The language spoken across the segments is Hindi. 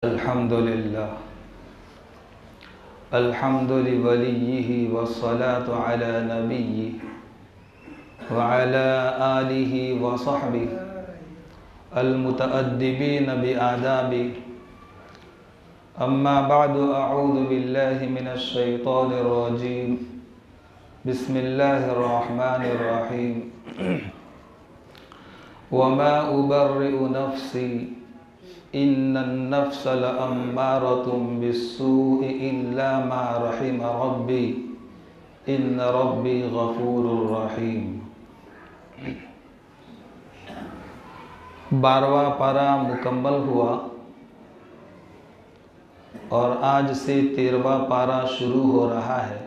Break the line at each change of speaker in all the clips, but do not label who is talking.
अल्हम्दुलिल्लाह अल्हम्दुलिवलिय्यिहि वस्सलातु अला नबिय्यिहि व अला आलिहि व सहबिहि अल-मुतअद्दिबीन बिआदाबिहि। अम्मा बअदु अऊज़ु बिल्लाहि मिनश शैतानिर रजीम। बिस्मिल्लाहिर रहमानिर रहीम। वमा उबर्रिउ नफ्सी इन्नन नफ्स लअम्मारतुम बिस्सूइ इल्ला मा रहिम रब्बी इन्न रब्बी गफूरुर रहीम। 12वां पारा मुकम्मल हुआ और आज से 13वां पारा शुरू हो रहा है।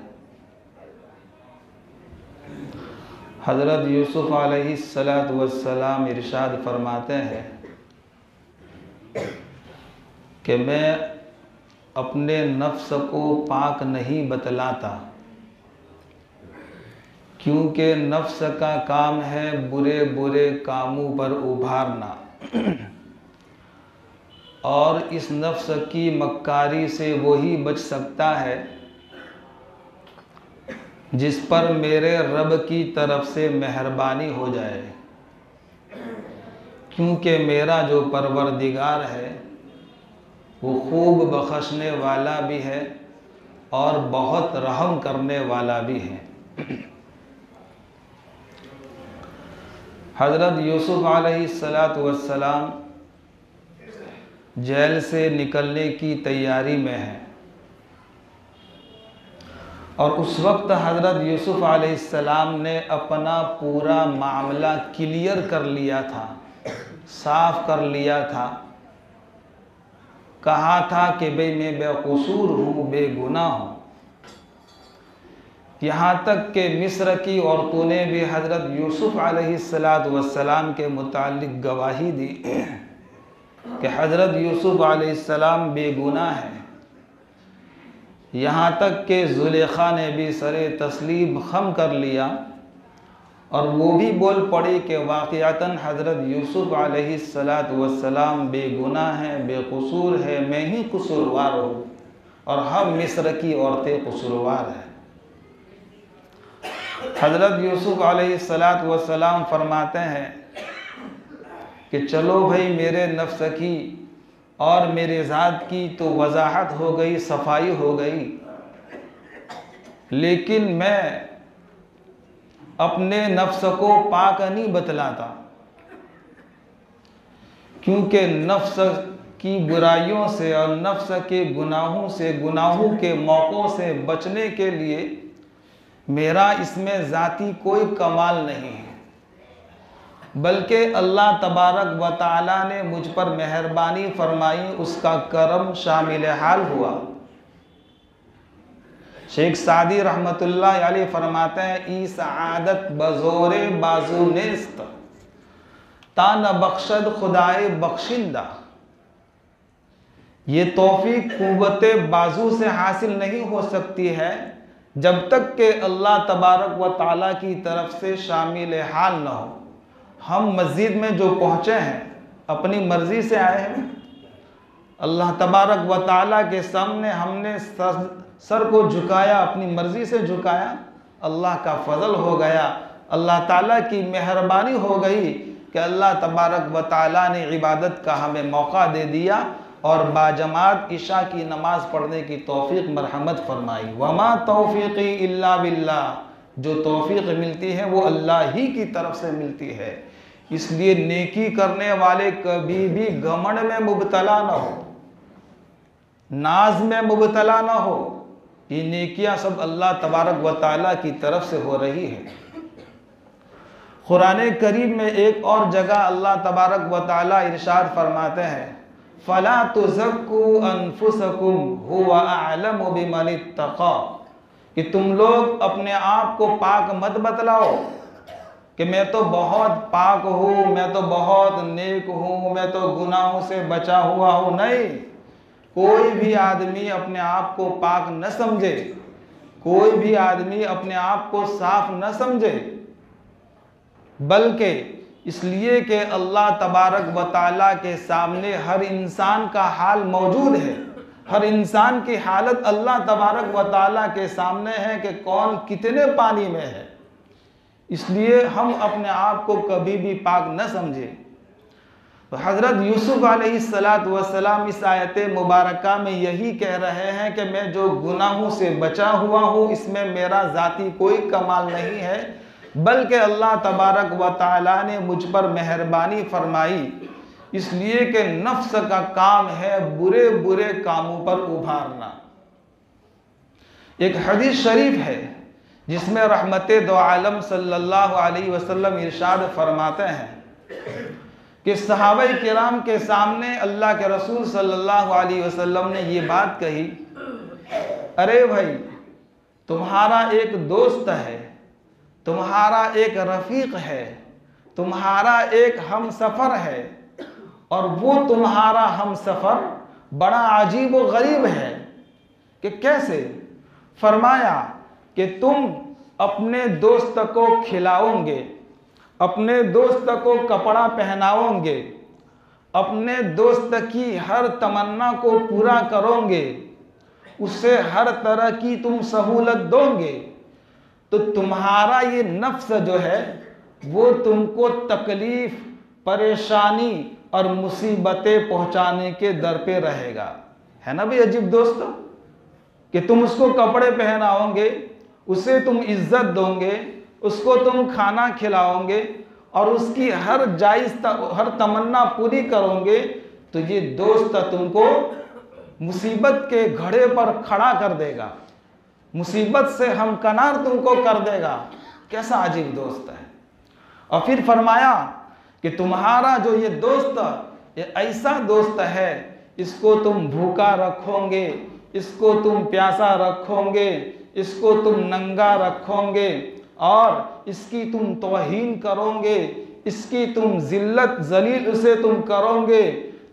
हज़रत यूसुफ अलैहिस्सलातु वस्सलाम इरशाद फरमाते हैं कि मैं अपने नफ्स को पाक नहीं बतलाता, क्योंकि नफ्स का काम है बुरे बुरे कामों पर उभारना और इस नफ्स की मक्कारी से वही बच सकता है जिस पर मेरे रब की तरफ से मेहरबानी हो जाए, क्योंकि मेरा जो परवरदिगार है वो खूब बख्शने वाला भी है और बहुत रहम करने वाला भी है। हज़रत यूसुफ अलैहिस्सलातु वस्सलाम जेल से निकलने की तैयारी में हैं और उस वक्त हज़रत यूसुफ अलैहिस्सलाम ने अपना पूरा मामला क्लियर कर लिया था, साफ कर लिया था। कहा था कि भाई मैं बेकसूर हूँ, बेगुनाह हूँ। यहाँ तक कि मिस्र की औरतों ने भी हज़रत यूसुफ अलैहिस्सलातु वस्सलाम के मुतालिक गवाही दी कि हज़रत यूसुफ अलैहिस्सलाम बेगुनाह हैं। यहाँ तक कि ज़ुलेखा ने भी सरे तस्लीम खम कर लिया और वो भी बोल पड़ी कि वाक़िअतन हज़रत यूसुफ अलैहिस्सलातु वस्सलाम बेगुनाह हैं, बेकसूर है, मैं ही कसूरवार हूँ और हम मिस्र की औरतें कसूरवार हैं। हज़रत यूसुफ अलैहिस्सलातु वस्सलाम फरमाते हैं कि चलो भाई, मेरे नफ्स की और मेरे ज़ात की तो वजाहत हो गई, सफाई हो गई, लेकिन मैं अपने नफ्स को पाक नहीं बतलाता, क्योंकि नफ्स की बुराइयों से और नफ्स के गुनाहों से, गुनाहों के मौक़ों से बचने के लिए मेरा इसमें ज़ाती कोई कमाल नहीं है, बल्कि अल्लाह तबारक व तआला ने मुझ पर मेहरबानी फरमाई, उसका करम शामिल हाल हुआ। शेख सादी रहमतुल्लाह अलैह फरमाते हैं, ई सआदत बज़ोरे बाजू नेस्त तान बख्शद खुदाए बख्शिंदा। ये तौफीक कुव्वते बाजू से हासिल नहीं हो सकती है जब तक कि अल्लाह तबारक व तआला की तरफ से शामिल हाल न हो। हम मस्जिद में जो पहुँचे हैं अपनी मर्ज़ी से आए हैं, अल्लाह तबारक व तआला के सामने हमने सर को झुकाया, अपनी मर्ज़ी से झुकाया, अल्लाह का फ़ज़ल हो गया, अल्लाह ताला की मेहरबानी हो गई कि अल्लाह तबारक व तआला ने इबादत का हमें मौका दे दिया और बाजमात इशा की नमाज़ पढ़ने की तौफ़ीक़ मरहमत फरमाई। वमा तौफ़ीक़ी इल्ला बिल्लाह, जो तौफ़ीक़ मिलती है वो अल्लाह ही की तरफ से मिलती है। इसलिए नेकी करने वाले कभी भी घमंड में मुब्तला न हो, नाज में मुब्तला न हो। ये नेकियां सब अल्लाह तबारक व तआला की तरफ से हो रही है। कुरान करीम में एक और जगह अल्लाह तबारक व तआला इरशाद फरमाते हैं, फला तुज़क्कू अनफुसकुम हुवा अअलमु बिमन इत्तक़ा, कि तुम लोग अपने आप को पाक मत बतलाओ कि मैं तो बहुत पाक हूँ, मैं तो बहुत नेक हूँ, मैं तो गुनाहों से बचा हुआ हूँ। नहीं, कोई भी आदमी अपने आप को पाक न समझे, कोई भी आदमी अपने आप को साफ न समझे, बल्कि इसलिए कि अल्लाह तबारक व ताला के सामने हर इंसान का हाल मौजूद है। हर इंसान की हालत अल्लाह तबारक व ताला के सामने है कि कौन कितने पानी में है। इसलिए हम अपने आप को कभी भी पाक न समझें। तो हज़रत यूसुफ अलैहिस्सलातु वस्सलाम इस आयत मुबारका में यही कह रहे हैं कि मैं जो गुनाहों से बचा हुआ हूँ, इसमें मेरा ज़ाती कोई कमाल नहीं है, बल्कि अल्लाह तबारक व ताला ने मुझ पर मेहरबानी फरमाई। इसलिए कि नफ्स का काम है बुरे बुरे कामों पर उभारना। एक हदीस शरीफ है जिसमें रहमते दो आलम सल्लल्लाहु अलैहि वसल्लम इरशाद फरमाते हैं कि सहाबाए किराम के सामने अल्लाह के रसूल सल्लल्लाहु अलैहि वसल्लम ने ये बात कही, अरे भाई, तुम्हारा एक दोस्त है, तुम्हारा एक रफ़ीक है, तुम्हारा एक हम सफ़र है, और वो तुम्हारा हम सफ़र बड़ा अजीब व गरीब है। कि कैसे? फरमाया कि तुम अपने दोस्त को खिलाओगे, अपने दोस्त को कपड़ा पहनाओगे, अपने दोस्त की हर तमन्ना को पूरा करोगे, उसे हर तरह की तुम सहूलत दोगे, तो तुम्हारा ये नफ्स जो है वो तुमको तकलीफ, परेशानी और मुसीबतें पहुंचाने के दर पे रहेगा। है ना भाई अजीब दोस्त, कि तुम उसको कपड़े पहनाओगे, उसे तुम इज्जत दोगे, उसको तुम खाना खिलाओगे और उसकी हर हर तमन्ना पूरी करोगे, तो ये दोस्त तुमको मुसीबत के घड़े पर खड़ा कर देगा, मुसीबत से हमकनार तुमको कर देगा। कैसा अजीब दोस्त है। और फिर फरमाया कि तुम्हारा जो ये दोस्त, ये ऐसा दोस्त है, इसको तुम भूखा रखोगे, इसको तुम प्यासा रखोगे, इसको तुम नंगा रखोगे और इसकी तुम तौहीन करोगे, इसकी तुम जिल्लत जलील उसे तुम करोगे,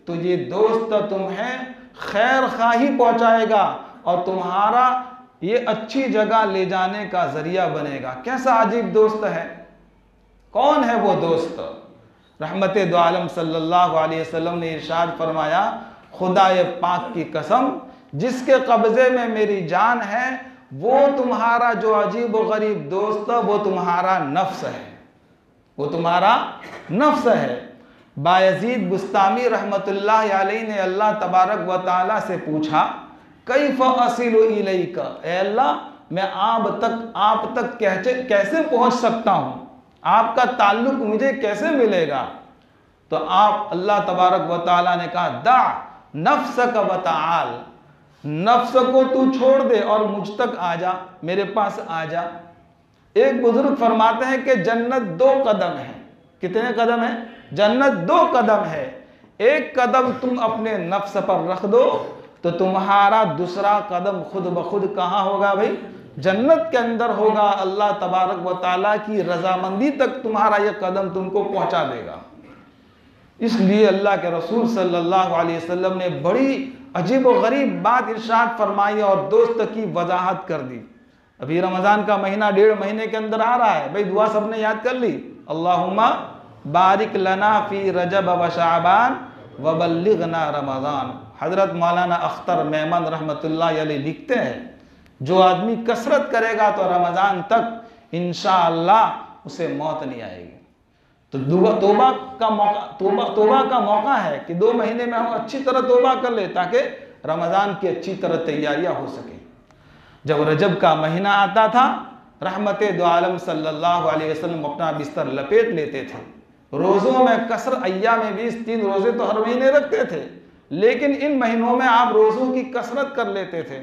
तो ये दोस्त तुम्हें खैर खाही पहुंचाएगा और तुम्हारा ये अच्छी जगह ले जाने का जरिया बनेगा। कैसा अजीब दोस्त है। कौन है वो दोस्त? रहमते दो आलम सल्लल्लाहु अलैहि वसल्लम ने इरशाद फरमाया, खुदाए पाक की कसम, जिसके कब्जे में मेरी जान है, वो तुम्हारा जो अजीब व गरीब दोस्त, वो तुम्हारा नफ्स है, वो तुम्हारा नफ्स है। बायजीद बुस्तामी रहमतुल्लाह अलैहि ने अल्लाह तबारक व ताला से पूछा, कैफ असिलु इलैका, ऐ अल्लाह, मैं आप तक कैसे पहुंच सकता हूं, आपका ताल्लुक मुझे कैसे मिलेगा? तो आप अल्लाह तबारक व ताला ने कहा, दा नफ्सक व ताल, नफ्स को तू छोड़ दे और मुझ तक आ जा, मेरे पास आ जा। एक बुजुर्ग फरमाते हैं कि जन्नत 2 कदम है। कितने कदम है? जन्नत 2 कदम है। एक कदम तुम अपने नफ्स पर रख दो तो तुम्हारा दूसरा कदम खुद ब खुद कहाँ होगा भाई? जन्नत के अंदर होगा। अल्लाह तबारक व ताला की रजामंदी तक तुम्हारा यह कदम तुमको पहुंचा देगा। इसलिए अल्लाह के रसूल सल्लल्लाहु अलैहि वसल्लम ने बड़ी अजीब व गरीब बात इरशाद फरमाई और दोस्त की वजाहत कर दी। अभी रमज़ान का महीना 1.5 महीने के अंदर आ रहा है भाई, दुआ सबने याद कर ली, अल्लाहुम्मा बारिक लना फी रजब व शाबान व बल्लिगना रमज़ान। हज़रत मौलाना अख्तर मेमन रहमतुल्लाह अलैह लिखते हैं, जो आदमी कसरत करेगा तो रमज़ान तक इंशाअल्लाह उसे मौत नहीं आएगी। तो तोबा का मौका है कि 2 महीने में हम अच्छी तरह तोबा कर ले ताकि रमज़ान की अच्छी तरह तैयारियां हो सके। जब रजब का महीना आता था, रहमते दो आलम सल्लल्लाहु अलैहि वसल्लम अपना बिस्तर लपेट लेते थे। रोज़ों में कसर, अय्याम में 20-3 रोज़े तो हर महीने रखते थे, लेकिन इन महीनों में आप रोज़ों की कसरत कर लेते थे।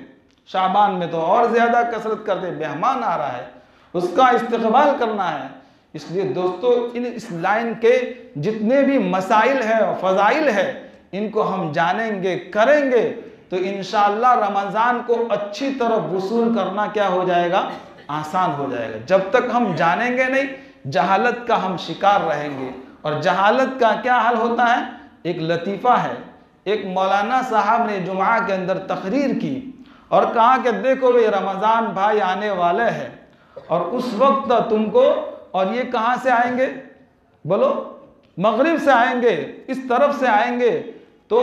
शाबान में तो और ज़्यादा कसरत करते, मेहमान आ रहा है, उसका इस्तकबाल करना है। इसलिए दोस्तों, इस लाइन के जितने भी मसाइल है और फ़ज़ाइल है, इनको हम जानेंगे, करेंगे तो इंशाअल्लाह रमज़ान को अच्छी तरह वसूल करना क्या हो जाएगा? आसान हो जाएगा। जब तक हम जानेंगे नहीं, जहालत का हम शिकार रहेंगे। और जहालत का क्या हाल होता है? एक लतीफ़ा है, एक मौलाना साहब ने जुमा के अंदर तकरीर की और कहा कि देखो भाई, रमज़ान भाई आने वाले हैं और उस वक्त तुमको, और ये कहाँ से आएंगे बोलो? मगरिब से आएंगे, इस तरफ से आएंगे, तो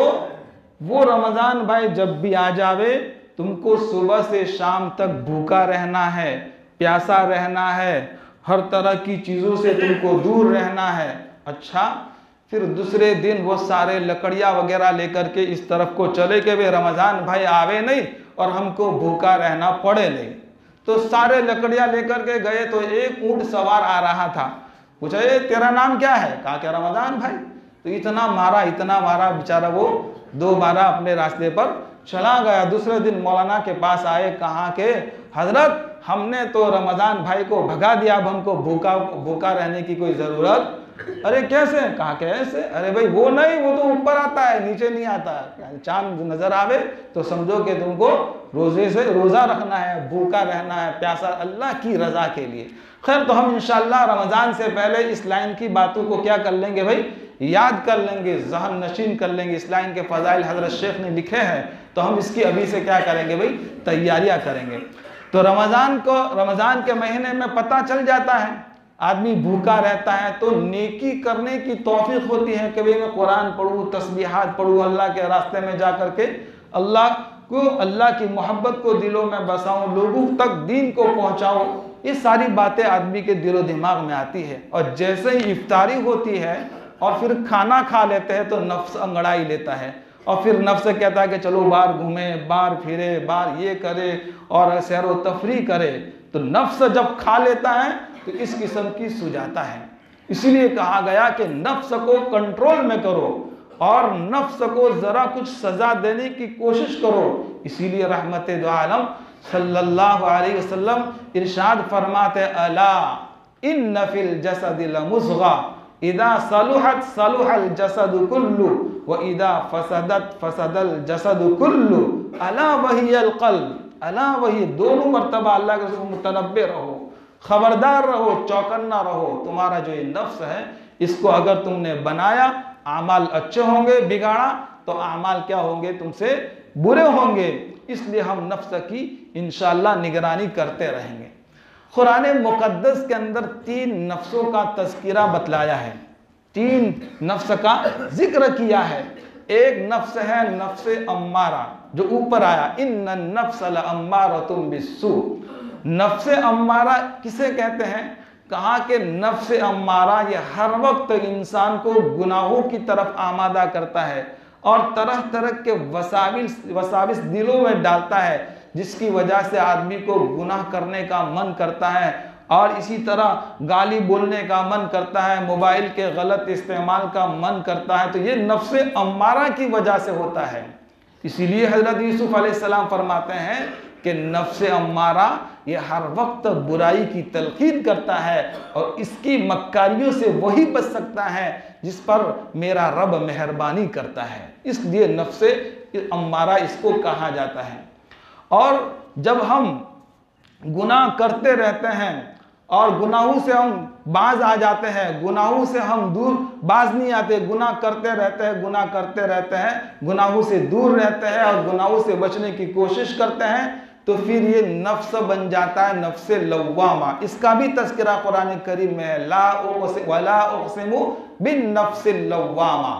वो रमज़ान भाई जब भी आ जावे, तुमको सुबह से शाम तक भूखा रहना है, प्यासा रहना है, हर तरह की चीज़ों से तुमको दूर रहना है। अच्छा, फिर दूसरे दिन वो सारे लकड़ियाँ वगैरह लेकर के इस तरफ को चले के वे रमज़ान भाई आवे नहीं और हमको भूखा रहना पड़े नहीं। तो सारे लकड़ियाँ लेकर के गए, तो एक ऊँट सवार आ रहा था। पूछा, ये तेरा नाम क्या है? कहा क्या रमज़ान भाई। तो इतना मारा बेचारा वो दोबारा अपने रास्ते पर चला गया। दूसरे दिन मौलाना के पास आए, कहा कि हजरत हमने तो रमज़ान भाई को भगा दिया, अब हमको भूखा रहने की कोई ज़रूरत। अरे कैसे? कहा कैसे? अरे भाई वो नहीं, वो तो ऊपर आता है, नीचे नहीं आता। चांद नजर आवे तो समझो कि तुमको रोज़ा रखना है, भूखा रहना है, प्यासा, अल्लाह की रज़ा के लिए। खैर, तो हम इंशाअल्लाह रमज़ान से पहले इस लाइन की बातों को क्या कर लेंगे भाई, याद कर लेंगे, ज़हन नशीन कर लेंगे। इस लाइन के फ़ज़ाइल हज़रत शेख ने लिखे हैं, तो हम इसकी अभी से क्या करेंगे भाई, तैयारियां करेंगे। तो रमज़ान के महीने में पता चल जाता है, आदमी भूखा रहता है तो नेकी करने की तौफीक होती है। कभी मैं कुरान पढ़ूँ, तस्बीहात पढ़ूँ, अल्लाह के रास्ते में जा करके अल्लाह की मोहब्बत को दिलों में बसाऊं, लोगों तक दीन को पहुंचाऊं, ये सारी बातें आदमी के दिलो दिमाग में आती है। और जैसे ही इफ्तारी होती है और फिर खाना खा लेते हैं तो नफ्स अंगड़ाई लेता है, और फिर नफ्स कहता है कि चलो बाहर घूमे, बाहर फिरे, बाहर ये करे और सैर व तफरी करे। तो नफ्स जब खा लेता है तो इस किस्म की सुझाता है। इसीलिए कहा गया कि नफ्स को कंट्रोल में करो और नफ्स को जरा कुछ सजा देने की कोशिश करो। इसीलिए रहमत दो आलम सल्लल्लाहु अलैहि वसल्लम इरशाद फरमाते, अला इन्न फिल जसदि लमुज़गा इदा सलुहत सलुहल जसदु कुल्लु व इदा फसदत फसदल जसदु कुल्लु अला वहियल क़ल्ब। अला वही, दोनों मर्तबा अल्लाह के मुतनब्बे रहो, खबरदार रहो, चौकन्ना रहो। तुम्हारा जो ये नफ्स है, इसको अगर तुमने बनाया, आमाल अच्छे होंगे, बिगाड़ा तो आमाल क्या होंगे, तुमसे बुरे होंगे। इसलिए हम नफ्स की इंशाअल्लाह निगरानी करते रहेंगे। कुरान मुकद्दस के अंदर 3 नफ्सों का तज़किरा बतलाया है, 3 नफ्स का जिक्र किया है। एक नफ्स है नफ्स अम्मारा, जो ऊपर आया, इन्नन नफ्स लअम्मारतुम बिस्सू। नफ्स अम्मारा किसे कहते हैं? कहा कि नफ्स अम्मारा ये हर वक्त इंसान को गुनाहों की तरफ आमादा करता है और तरह तरह के वसाविस दिलों में डालता है, जिसकी वजह से आदमी को गुनाह करने का मन करता है और इसी तरह गाली बोलने का मन करता है, मोबाइल के गलत इस्तेमाल का मन करता है। तो ये नफ्स अम्मारा की वजह से होता है। इसीलिए हजरत यूसुफ अलैहिस्सलाम फरमाते हैं कि नफ्स अम्मारा ये हर वक्त बुराई की तलकीन करता है और इसकी मक्कारियों से वही बच सकता है जिस पर मेरा रब मेहरबानी करता है। इसलिए नफ्स अम्मारा इसको कहा जाता है। और जब हम गुनाह करते रहते हैं और गुनाहों से हम बाज आ जाते हैं, गुनाहों से हम दूर बाज नहीं आते, गुनाह करते रहते हैं, गुनाह करते रहते हैं, गुनाहों से दूर रहते हैं और गुनाहों से बचने की कोशिश करते हैं, तो फिर ये नफ्स बन जाता है नफ्स लव्वामा। इसका भी तज़किरा कुरान करीम में है, वला उक़सिमु बिन नफ्स लव्वामा।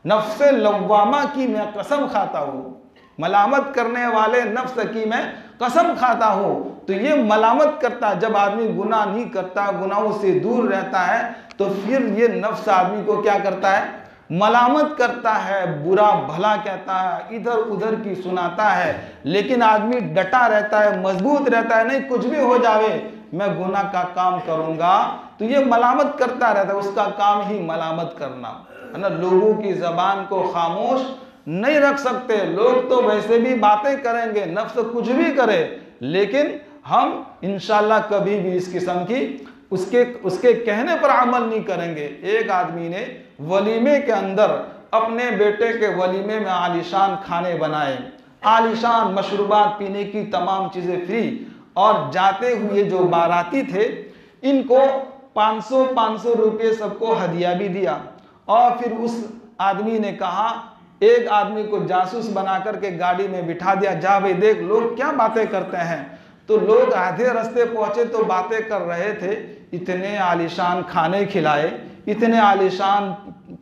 नफ्स लव्वामा की मैं कसम खाता हूँ, मलामत करने वाले नफ्स की मैं कसम खाता हूँ। तो ये मलामत करता, जब आदमी गुनाह नहीं करता, गुनाहों से दूर रहता है, तो फिर ये नफ्स आदमी को क्या करता है, मलामत करता है, बुरा भला कहता है, इधर उधर की सुनाता है। लेकिन आदमी डटा रहता है, मजबूत रहता है, नहीं कुछ भी हो जावे मैं गुनाह का काम करूंगा, तो ये मलामत करता रहता है। उसका काम ही मलामत करना है ना। लोगों की जबान को खामोश नहीं रख सकते। लोग तो वैसे भी बातें करेंगे, नफ्स कुछ भी करे, लेकिन हम इंशाअल्लाह कभी भी इस किस्म की उसके कहने पर अमल नहीं करेंगे। एक आदमी ने वलीमे के अंदर अपने बेटे के वलीमे में आलीशान खाने बनाए, आलीशान मशरूबात, पीने की तमाम चीज़ें फ्री, और जाते हुए जो बाराती थे इनको 500 रुपये सबको हदिया भी दिया। और फिर उस आदमी ने कहा, एक आदमी को जासूस बना करके गाड़ी में बिठा दिया, जा भाई देख लोग क्या बातें करते हैं। तो लोग आधे रास्ते पहुंचे तो बातें कर रहे थे, इतने आलीशान खाने खिलाए, इतने आलीशान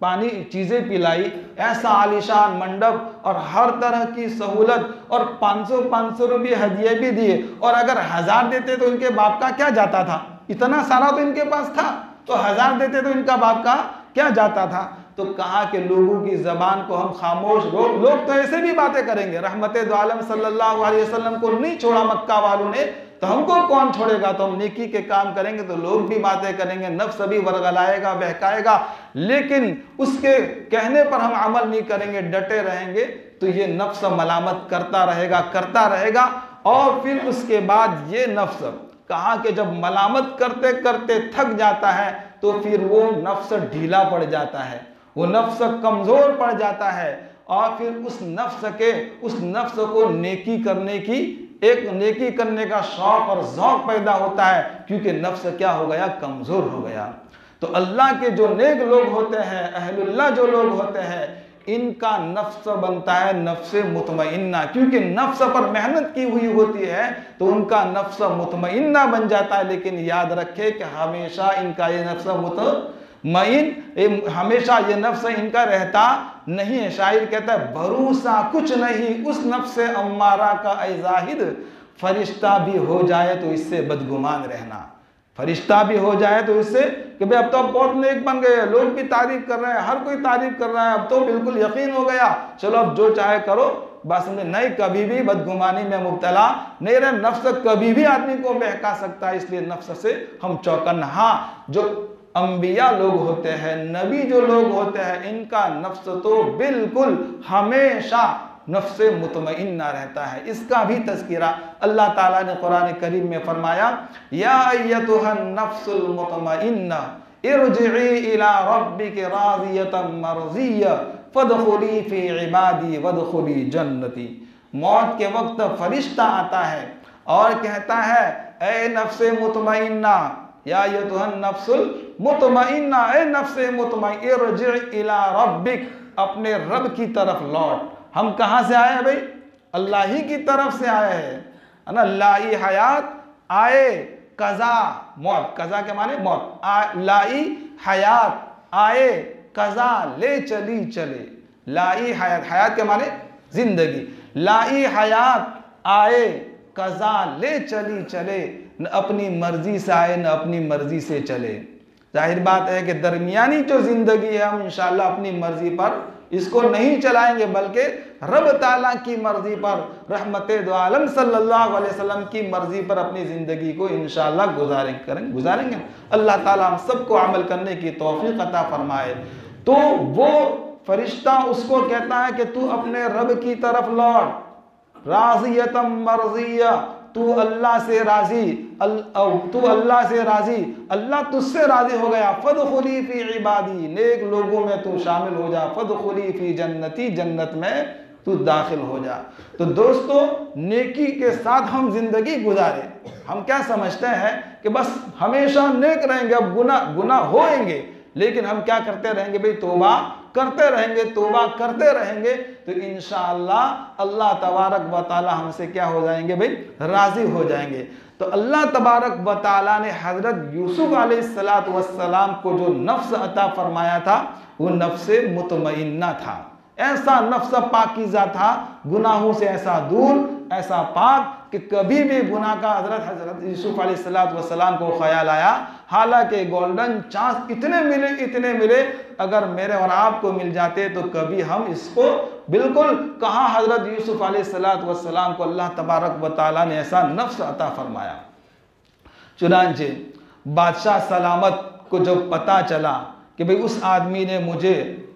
पानी चीज़ें पिलाई, ऐसा आलीशान मंडप और हर तरह की सहूलत, और 500 रुपये हदिये भी दिए। और अगर 1000 देते तो इनके बाप का क्या जाता था, इतना सारा तो इनके पास था, तो 1000 देते तो इनका बाप का क्या जाता था। तो कहा कि लोगों की जबान को हम खामोश, लोग तो ऐसे भी बातें करेंगे, रहमत दो आलम सल्लल्लाहु अलैहि वसल्लम को नहीं छोड़ा मक्का वालों ने, तो हमको कौन छोड़ेगा। तो हम नेकी के काम करेंगे तो लोग भी बातें करेंगे, नफ्स भी वर्गलाएगा, बहकाएगा, लेकिन उसके कहने पर हम अमल नहीं करेंगे, डटे रहेंगे, तो ये नफ्स मलामत करता रहेगा। और फिर उसके बाद ये नफ्स, कहा कि जब मलामत करते करते थक जाता है तो फिर वो नफ्स ढीला पड़ जाता है, वो नफ्स कमजोर पड़ जाता है, और फिर उस नफ्स को नेकी करने का शौक और ज़ौक़ पैदा होता है, क्योंकि नफ्स क्या हो गया, कमज़ोर हो गया। तो अल्लाह के जो नेक लोग होते हैं, अहलुल्लाह जो लोग होते हैं, इनका नफ्स बनता है नफ्स मुतमइन्ना, क्योंकि नफ्स पर मेहनत की हुई होती है तो उनका नफ्स मुतमइन्ना बन जाता है। लेकिन याद रखे कि हमेशा इनका ये नफ्स हमेशा ये नफ्स इनका रहता नहीं है। शायर कहता है, भरोसा कुछ नहीं उस नफ्स अम्मारा का ऐ जाहिद, फरिश्ता भी हो जाए तो इससे बदगुमान रहना। फरिश्ता भी हो जाए तो इससे कि भाई अब तो आप बहुत नेक बन गए, लोग भी तारीफ कर रहे हैं, हर कोई तारीफ कर रहा है, अब तो बिल्कुल यकीन हो गया, चलो अब जो चाहे करो, बस में नहीं, कभी भी बदगुमानी में मुब्तला नहीं रहे। नफ्स कभी भी आदमी को बहका सकता है, इसलिए नफ्स से हम चौकन। हाँ, जो अंबिया लोग होते हैं, नबी जो लोग होते हैं, इनका नफ्स तो बिल्कुल हमेशा नफ्स मुतमइन्ना रहता है। इसका भी तज़किरा अल्लाह ताला ने कुरान करीम में फरमाया, या अय्यतुहन नफ्सुल मुतमइन्ना इरजिई इला रब्बिकी राज़ियतम मर्ज़िय्या फदखुली फी इबादी वदखुली जन्नती। मौत के वक्त फरिश्ता आता है और कहता है, ए नफ्स मुतमइन्ना, या अय्यतुहन नफ्सुल मुतमइन्ना, ए नफ्स मुतमइन्ना इरजिई इला रब्बिक, अपने रब की तरफ लौट। हम कहाँ से आए हैं भाई, अल्लाह ही की तरफ से आए हैं, है ना। लाई हयात आए कज़ा मौत, कज़ा के माने मौत, लाई हयात आए कज़ा ले चली चले। लाई हयात, हयात के माने जिंदगी, लाई हयात आए कज़ा ले चली चले, न अपनी मर्जी से आए न अपनी मर्जी से चले। जाहिर बात है कि दरमियानी जो जिंदगी है, हम इंशाअल्लाह अपनी मर्जी पर इसको नहीं चलाएंगे, बल्कि रब ताला की मर्जी पर, रहमते दो आलम सल्लल्लाहु अलैहि वसल्लम की मर्जी पर अपनी ज़िंदगी को इंशाअल्लाह गुजारेंगे। अल्लाह ताला हम सबको अमल करने की तौफीक अता फरमाए। तो वो फरिश्ता उसको कहता है कि तू अपने रब की तरफ लौट, राज़ियतम मर्ज़िया, तू अल्लाह से राजी, अल्लाह तुझसे राजी हो गया। फदखुली फी इबादी, नेक लोगों में तू शामिल हो जा। फदखुली फी जन्नती, जन्नत में तू दाखिल हो जा। तो दोस्तों, नेकी के साथ हम जिंदगी गुजारे। हम क्या समझते हैं कि बस हमेशा नेक रहेंगे, अब गुनाह होएंगे, लेकिन हम क्या करते रहेंगे भाई, तौबा करते रहेंगे, तो इंशाअल्लाह अल्लाह तबारक व तआला हमसे क्या हो जाएंगे भाई, राजी हो जाएंगे। तो अल्लाह तबारक व तआला ने हजरत यूसुफ अलैहिस्सलातु वस्सलाम को जो नफ्स अता फरमाया था, वो नफ्स मुतमइन्ना था, ऐसा नफ्स पाकीज़ा था, गुनाहों से ऐसा दूर, ऐसा पाक कि कभी भी गुनाह का हजरत यूसुफ अलैहिस्सलाम को ख्याल आया। हालांकि गोल्डन चांस इतने मिले, अगर मेरे और आपको मिल जाते तो कभी हम इसको बिल्कुल, कहाँ हजरत यूसुफ अलैहिस्सलाम को अल्लाह तबारक व तआला ने ऐसा नफ्स अता फरमाया। चुनांचे बादशाह सलामत को जब पता चला कि भाई उस आदमी ने मुझे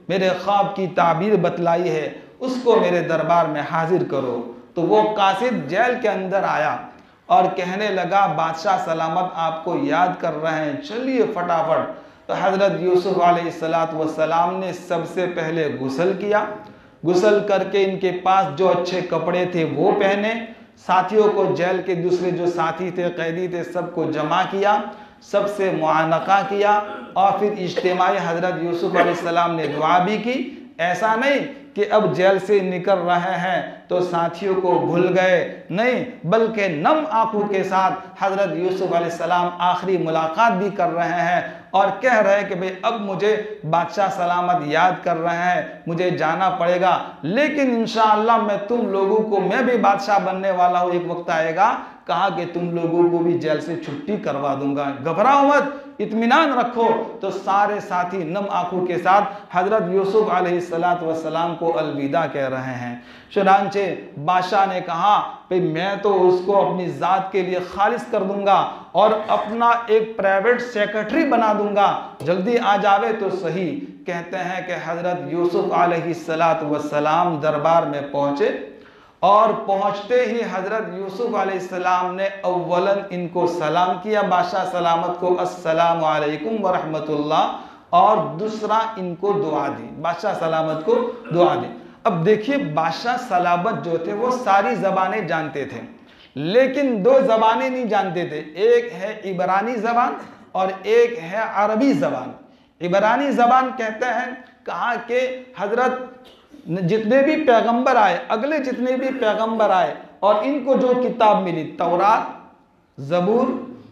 मेरे ख्वाब की ताबीर बतलाई है, उसको मेरे दरबार में हाजिर करो, तो वो कासिद जेल के अंदर आया और कहने लगा, बादशाह सलामत आपको याद कर रहे हैं, चलिए फटाफट। तो हज़रत यूसुफ अलैहिस्सलाम ने सबसे पहले गुस्ल किया, गुस्ल करके इनके पास जो अच्छे कपड़े थे वो पहने, साथियों को, जेल के दूसरे जो साथी थे, कैदी थे, सबको जमा किया, सबसे मुआनका किया, और फिर इज्तिमाई हज़रत यूसुफ अलैहिस्सलाम ने दुआ भी की। ऐसा नहीं कि अब जेल से निकल रहे हैं तो साथियों को भूल गए, नहीं, बल्कि नम आंखों के साथ हज़रत यूसुफ अलैहिस्सलाम आखिरी मुलाकात भी कर रहे हैं और कह रहे हैं कि भाई अब मुझे बादशाह सलामत याद कर रहे हैं, मुझे जाना पड़ेगा, लेकिन इंशाअल्लाह मैं भी बादशाह बनने वाला हूँ, एक वक्त आएगा, कहा कि तुम लोगों को भी जेल से छुट्टी करवा दूंगा, घबराओ मत, इत्मीनान रखो। तो सारे साथी नम आंखों के साथ हजरत यूसुफ अलैहिस्सलाम को अलविदा कह रहे हैं। चुनांचे बादशाह ने कहा भाई मैं तो उसको अपनी ज़ात के लिए खालिस कर दूंगा और अपना एक प्राइवेट सेक्रेटरी बना दूंगा, जल्दी आ जावे तो सही। कहते हैं कि हजरत यूसुफ अलैहिस्सलाम दरबार में पहुंचे और पहुंचते ही हजरत यूसुफ अलैहिस्सलाम ने अव्वलन इनको सलाम किया, बादशाह सलामत को, अस्सलामु अलैकुम व रहमतुल्लाह, और दूसरा इनको दुआ दी, बादशाह सलामत को दुआ दी। अब देखिए बादशाह सलामत जो थे वो सारी ज़बानें जानते थे, लेकिन दो ज़बानें नहीं जानते थे, एक है इबरानी ज़बान और एक है अरबी ज़बान। इबरानी ज़बान कहते हैं कहा कि हजरत जितने भी पैगंबर आए, अगले जितने भी पैगंबर आए और इनको जो किताब मिली, तौरात, ज़बूर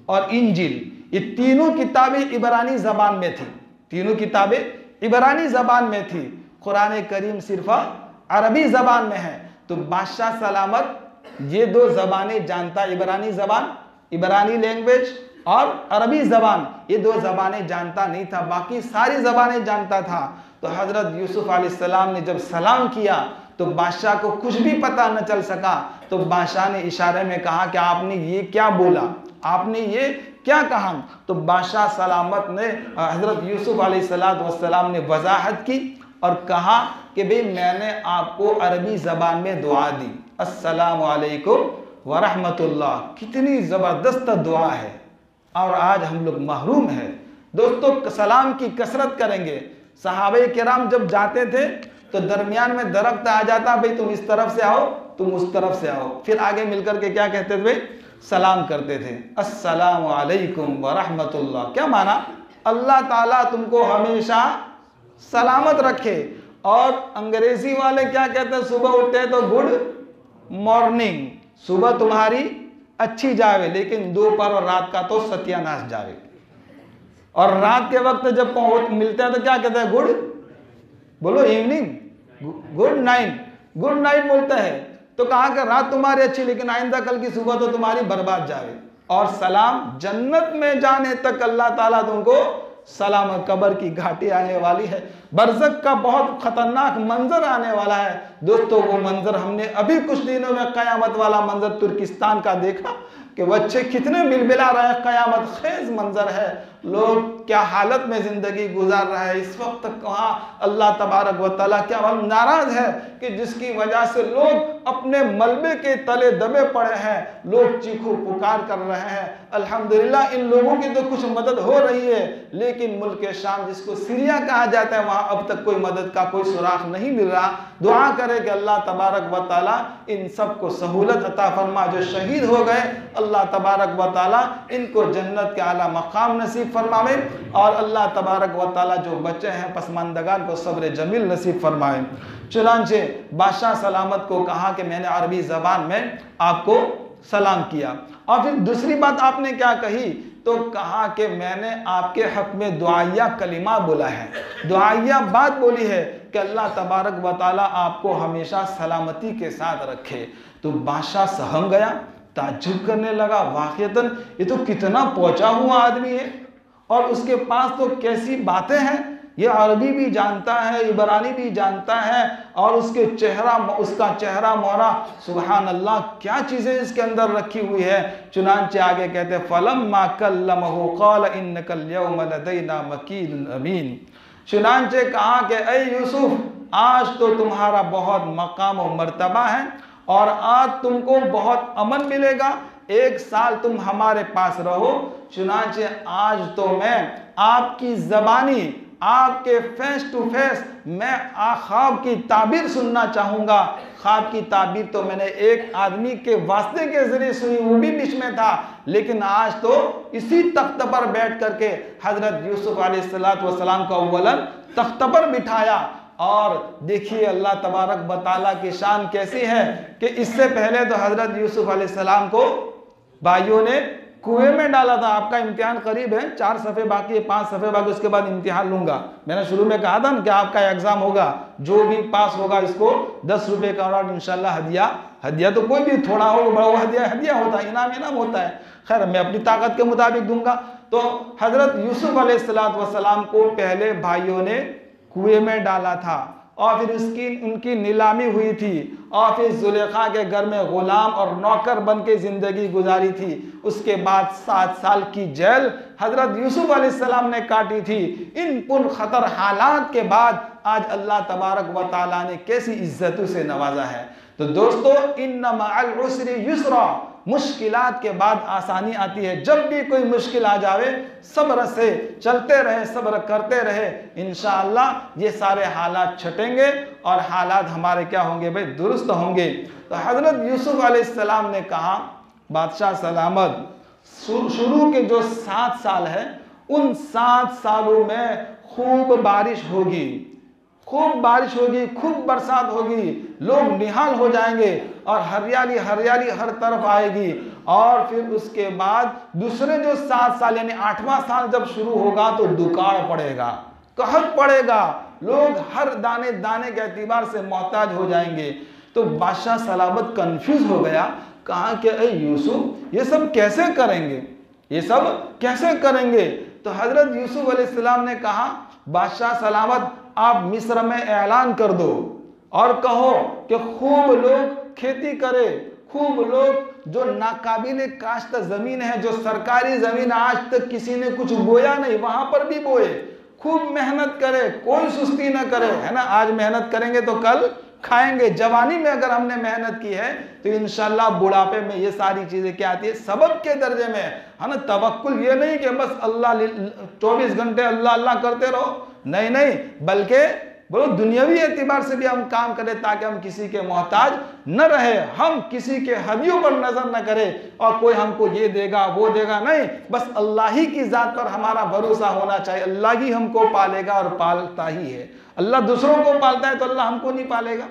और इंजील, ये तीनों किताबें इबरानी ज़बान में थी, तीनों किताबें इबरानी ज़बान में थी। कुरान करीम सिर्फ अरबी ज़बान में है। तो बादशाह सलामत ये दो ज़बानें जानता, इबरानी ज़बान, इबरानी लैंग्वेज और अरबी ज़बान, ये दो ज़बानें जानता नहीं था, बाकी सारी ज़बानें जानता था। तो हज़रत यूसुफ अलैहिस्सलाम ने जब सलाम किया तो बादशाह को कुछ भी पता न चल सका। तो बादशाह ने इशारे में कहा कि आपने ये क्या बोला, आपने ये क्या कहा। तो बादशाह सलामत ने हज़रत यूसुफ अलैहिस्सलाम ने वजाहत की और कहा कि भाई मैंने आपको अरबी ज़बान में दुआ दी, अस्सलामु अलैकुम व रहमतुल्लाह। कितनी ज़बरदस्त दुआ है और आज हम लोग महरूम हैं। दोस्तों सलाम की कसरत करेंगे। सहाबे किराम जब जाते थे तो दरमियान में दरख्त आ जाता, भाई तुम इस तरफ से आओ, तुम उस तरफ से आओ, फिर आगे मिलकर के क्या कहते थे, सलाम करते थे, अस्सलामु अलैकुम व रहमतुल्लाह। क्या माना, अल्लाह ताला तुमको हमेशा सलामत रखे। और अंग्रेजी वाले क्या कहते हैं, सुबह उठते हैं तो गुड मॉर्निंग, सुबह तुम्हारी अच्छी जावे, लेकिन दोपहर और रात का तो सत्यानाश जावे। और रात के वक्त जब मिलते हैं तो क्या कहते हैं, गुड, बोलो evening, good night, good night बोलते हैं। तो कहा कि रात तुम्हारी अच्छी, लेकिन आइंदा कल की सुबह तो तुम्हारी बर्बाद जावे। और सलाम जन्नत में जाने तक अल्लाह ताला तुमको सलाम, कब्र की घाटी आने वाली है, बरज़ख का बहुत खतरनाक मंजर आने वाला है। दोस्तों वो मंजर हमने अभी कुछ दिनों में क़यामत वाला मंजर तुर्किस्तान का देखा कि बच्चे कितने बिलबिला रहे हैं, क़यामत खेज मंजर है, लोग क्या हालत में ज़िंदगी गुजार रहे हैं इस वक्त। कहाँ अल्लाह तबारक व तआला क्या नाराज़ है कि जिसकी वजह से लोग अपने मलबे के तले दबे पड़े हैं, लोग चीखो पुकार कर रहे हैं। अल्हम्दुलिल्लाह इन लोगों की तो कुछ मदद हो रही है, लेकिन मुल्क शाम जिसको सीरिया कहा जाता है वहाँ अब तक कोई मदद का कोई सुराख नहीं मिल रहा। दुआ करे कि अल्लाह तबारक व तआला इन सबको सहूलत अता फरमा। जो शहीद हो गए अल्लाह तबारक व तआला इनको जन्नत के आला मकाम नसीब फरमावे, और अल्लाह तबारक व तआला जो बच्चे हैं पसमानदगान को सब्र जमील नसीब फरमाए। चुनांचे बादशाह सलामत को कहा कि मैंने अरबी ज़बान में आपको सलाम किया। और फिर दूसरी बात आपने क्या कही, तो कहा कि मैंने आपके हक में दुआया कलिमा बोला है, दुआया बात बोली है कि अल्लाह तबारक व तआला आपको हमेशा सलामती के साथ रखे। तो बादशाह सहम गया, ताज्जुब करने लगा, वाक़ईतन ये तो कितना पहुंचा हुआ आदमी है और उसके पास तो कैसी बातें हैं, ये अरबी भी जानता है, इबरानी भी जानता है, और उसका चेहरा मोहरा, सुभान अल्लाह, क्या चीज़ें इसके अंदर रखी हुई है। चुनांचे आगे कहते हैं फलम्मा कल्लमहु क़ाल इन्नकल यौम लदैना मकीन अमीन। चुनांचे कहा कि ऐ यूसुफ, आज तो तुम्हारा बहुत मकाम और मर्तबा है और आज तुमको बहुत अमन मिलेगा, 1 साल तुम हमारे पास रहो। चुनांचे आज तो मैं आपकी ज़बानी, आपके फेस टू फेस मैं ख्वाब की ताबीर सुनना चाहूँगा। ख्वाब की ताबीर तो मैंने एक आदमी के वास्ते के ज़रिए सुनी, वो भी बीच में था, लेकिन आज तो इसी तख्त पर बैठ करके हज़रत यूसुफ अलैहिस्सलाम को अव्वलन तख्त पर बिठाया। और देखिए अल्लाह तबारक व तआला की शान कैसी है कि इससे पहले तो हज़रत यूसुफ अलैहिस्सलाम को भाइयों ने कुएं में डाला था। आपका इम्तिहान करीब है, 4 सफ़े बाकी है, 5 सफ़े बाकी, उसके बाद इम्तिहान लूंगा। मैंने शुरू में कहा था ना कि आपका एग्जाम होगा, जो भी पास होगा इसको 10 रुपए का और इंशाल्लाह हदिया तो कोई भी थोड़ा हो बड़ा हदिया होता है, इनाम होता है। खैर मैं अपनी ताकत के मुताबिक दूंगा। तो हजरत यूसुफ अलैहिस्सलाम को पहले भाइयों ने कुएं में डाला था और फिर उनकी नीलामी हुई थी और फिर जुलेखा के घर में गुलाम और नौकर बन के जिंदगी गुजारी थी। उसके बाद 7 साल की जेल हजरत यूसुफ अलैहिस्सलाम ने काटी थी। इन पुरखतर हालात के बाद आज अल्लाह तबारक व तआला ने कैसी इज्जतों से नवाजा है। तो दोस्तों, इन्ना मअल उस्रि युस्रा, मुश्किलात के बाद आसानी आती है। जब भी कोई मुश्किल आ जावे, सब्र से चलते रहे, सब्र करते रहे, इंशाअल्लाह ये सारे हालात छटेंगे और हालात हमारे क्या होंगे भाई, दुरुस्त होंगे। तो हजरत यूसुफ अलैहिस्सलाम ने कहा, बादशाह सलामत, शुरू के जो 7 साल है, उन 7 सालों में खूब बारिश होगी, खूब बरसात होगी, लोग निहाल हो जाएंगे और हरियाली हर तरफ आएगी। और फिर उसके बाद दूसरे जो 7 साल यानी 8वां साल जब शुरू होगा तो दुकाळ पड़ेगा, कहत पड़ेगा, लोग हर दाने दाने के एतबार से मोहताज हो जाएंगे। तो बादशाह सलामत कंफ्यूज हो गया, कहा कि ए यूसुफ, ये सब कैसे करेंगे? तो हजरत यूसुफ अलैहिस्सलाम ने कहा, बादशाह सलामत, आप मिस्र में ऐलान कर दो और कहो कि खूब लोग खेती करे, खूब लोग जो नाकाबिले काश्त जमीन है, जो सरकारी जमीन आज तक किसी ने कुछ बोया नहीं, वहां पर भी बोए, खूब मेहनत करे, कोई सुस्ती ना करे, है ना। आज मेहनत करेंगे तो कल खाएंगे। जवानी में अगर हमने मेहनत की है तो इंशाल्लाह बुढ़ापे में ये सारी चीजें क्या आती है, सबब के दर्जे में, है ना। तवक्कुल ये नहीं कि बस अल्लाह 24 घंटे अल्लाह करते रहो, नहीं, बल्कि बोलो दुनियावी एतबार से भी हम काम करें ताकि हम किसी के मोहताज न रहे, हम किसी के हदियों पर नजर न करें और कोई हमको ये देगा वो देगा, नहीं, बस अल्लाह ही की जात पर हमारा भरोसा होना चाहिए। अल्लाह ही हमको पालेगा और पालता ही है। अल्लाह दूसरों को पालता है तो अल्लाह हमको नहीं पालेगा।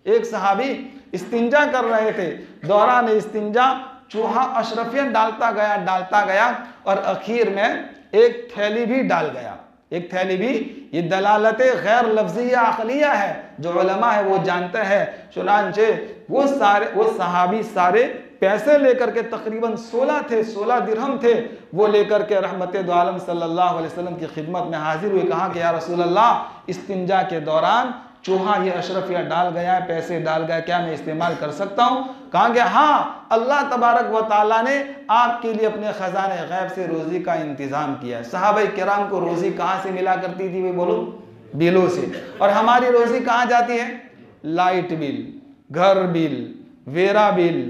एक सहाबी इस्तिंजा कर रहे थे, दौरान इस्तिंजा चूहा अशरफिया डालता गया और आखिर में एक थैली भी डाल गया। एक थैली भी, ये दलालत गैर लफ्जिया अक़लिया है, जो उलमा है वो जानते हैं। चुनांचे वो सहाबी सारे पैसे लेकर के, तकरीबन 16 दिरहम थे, वो लेकर के रहमत दो आलम सल्लल्लाहु अलैहि वसल्लम की खिदमत में हाजिर हुए। कहा कि या रसूल अल्लाह, इस्तिंजा के दौरान चूहा ये अशरफिया डाल गया है, पैसे डाल गया, क्या मैं इस्तेमाल कर सकता हूँ? कहा कि हाँ, अल्लाह तबारक व ताला ने आपके लिए अपने खजाने गैब से रोजी का इंतजाम किया है। सहाबाए किराम को रोजी कहाँ से मिला करती थी, वे बोलो, बिलों से। और हमारी रोजी कहाँ जाती है? लाइट बिल, घर bill, vera bill,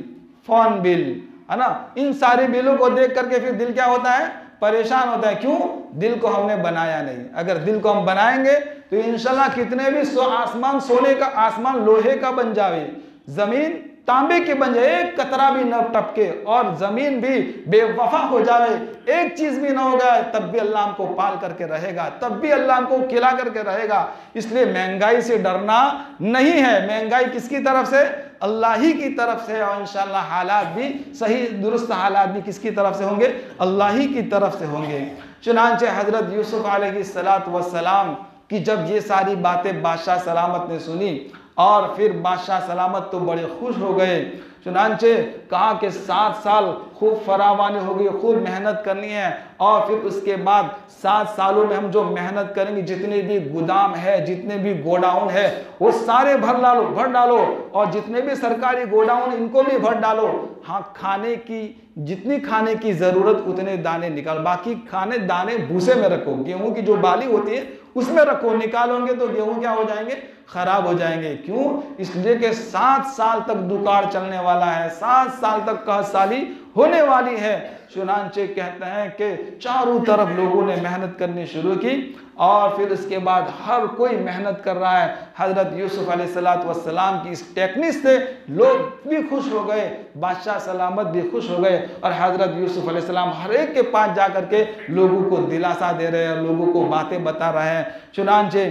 phone bill, है ना। इन सारे बिलों को देख करके फिर दिल क्या होता है? परेशान होता है। क्यों? दिल को हमने बनाया नहीं। अगर दिल को हम बनाएंगे तो इंशाल्लाह कितने भी आसमान सोने का, आसमान लोहे का बन जावे, जमीन तांबे की बन जाए, एक कतरा भी न टपके और जमीन भी बेवफा हो जाए, एक चीज भी ना होगा, तब भी अल्लाह हमको पाल करके रहेगा, तब भी अल्लाह हमको खिला करके रहेगा। इसलिए महंगाई से डरना नहीं है। महंगाई किसकी तरफ से? अल्लाह ही की तरफ से। और इंशाल्लाह हालात भी सही दुरुस्त हालात भी किसकी तरफ से होंगे? अल्लाह ही की तरफ से होंगे। चुनांचे हजरत यूसुफ अलैहिस्सलातु वस्सलाम की जब ये सारी बातें बादशाह सलामत ने सुनी और फिर बादशाह सलामत तो बड़े खुश हो गए। चुनांचे कहा कि 7 साल खूब फरावानी होगी, खूब मेहनत करनी है और फिर उसके बाद 7 सालों में हम जो मेहनत करेंगे, जितने भी गोदाम है, जितने भी गोडाउन है, वो सारे भर डालो और जितने भी सरकारी गोडाउन इनको भी भर डालो। हाँ, खाने की जितनी खाने की जरूरत उतने दाने निकाल, बाकी खाने दाने भूसे में रखो। गेहूं की जो बाली होती है उसमें रखो, निकालोगे तो गेहूं क्या हो जाएंगे? खराब हो जाएंगे। क्यों? इसलिए कि 7 साल तक दुकाळ चलने वाला है, 7 साल तक कहसाली होने वाली है। चुनांचे कहते हैं कि चारों तरफ लोगों ने मेहनत करनी शुरू की और फिर उसके बाद हर कोई मेहनत कर रहा है। हजरत यूसुफ अलैहिस्सलातु वस्सलाम की इस टेक्निक से लोग भी खुश हो गए, बादशाह सलामत भी खुश हो गए और हजरत यूसुफ अलैहिस्सलाम हर एक के पास जाकर के लोगों को दिलासा दे रहे हैं, लोगों को बातें बता रहे हैं। चुनांचे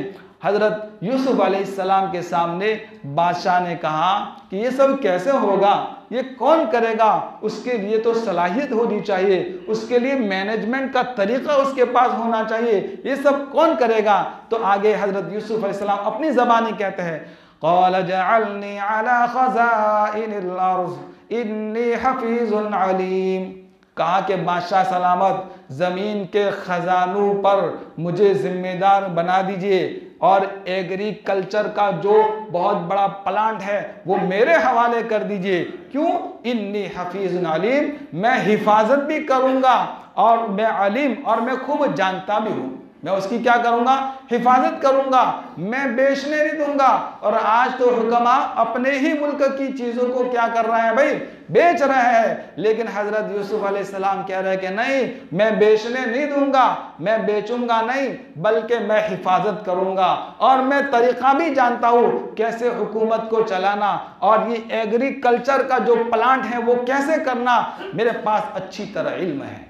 हजरत यूसुफ अलैहिस्सलाम के सामने बादशाह ने कहा कि ये सब कैसे होगा? ये कौन करेगा? उसके लिए तो सलाहियत होनी चाहिए, उसके लिए मैनेजमेंट का तरीका उसके पास होना चाहिए। ये सब कौन करेगा? तो आगे हजरत यूसुफ अलैहिस्सलाम अपनी ज़बानी कहते हैं, क़ाल जअलनी अला ख़ज़ाइनिल अर्ज़ इन्नी हफ़ीज़ुन अलीम। कहा कि बादशाह सलामत, ज़मीन के ख़जानों पर मुझे ज़िम्मेदार बना दीजिए और एग्रीकल्चर का जो बहुत बड़ा प्लांट है वो मेरे हवाले कर दीजिए। क्यों? इन्नी हफ़ीज़ुन अलीम, मैं हिफाजत भी करूँगा और मैं अलीम और मैं खूब जानता भी हूँ। मैं उसकी क्या करूँगा? हिफाजत करूँगा, मैं बेचने नहीं दूंगा। और आज तो हुक्मा अपने ही मुल्क की चीज़ों को क्या कर रहे हैं भाई? बेच रहे हैं। लेकिन हजरत यूसुफ अलैहिस्सलाम कह रहे हैं कि नहीं, मैं बेचने नहीं दूंगा, मैं बेचूंगा नहीं, बल्कि मैं हिफाजत करूंगा और मैं तरीका भी जानता हूँ कैसे हुकूमत को चलाना और ये एग्रीकल्चर का जो प्लांट है वो कैसे करना, मेरे पास अच्छी तरह इल्म है।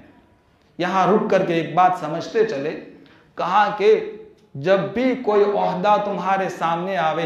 यहाँ रुक करके एक बात समझते चले, कहा कि जब भी कोई ओहदा तुम्हारे सामने आवे,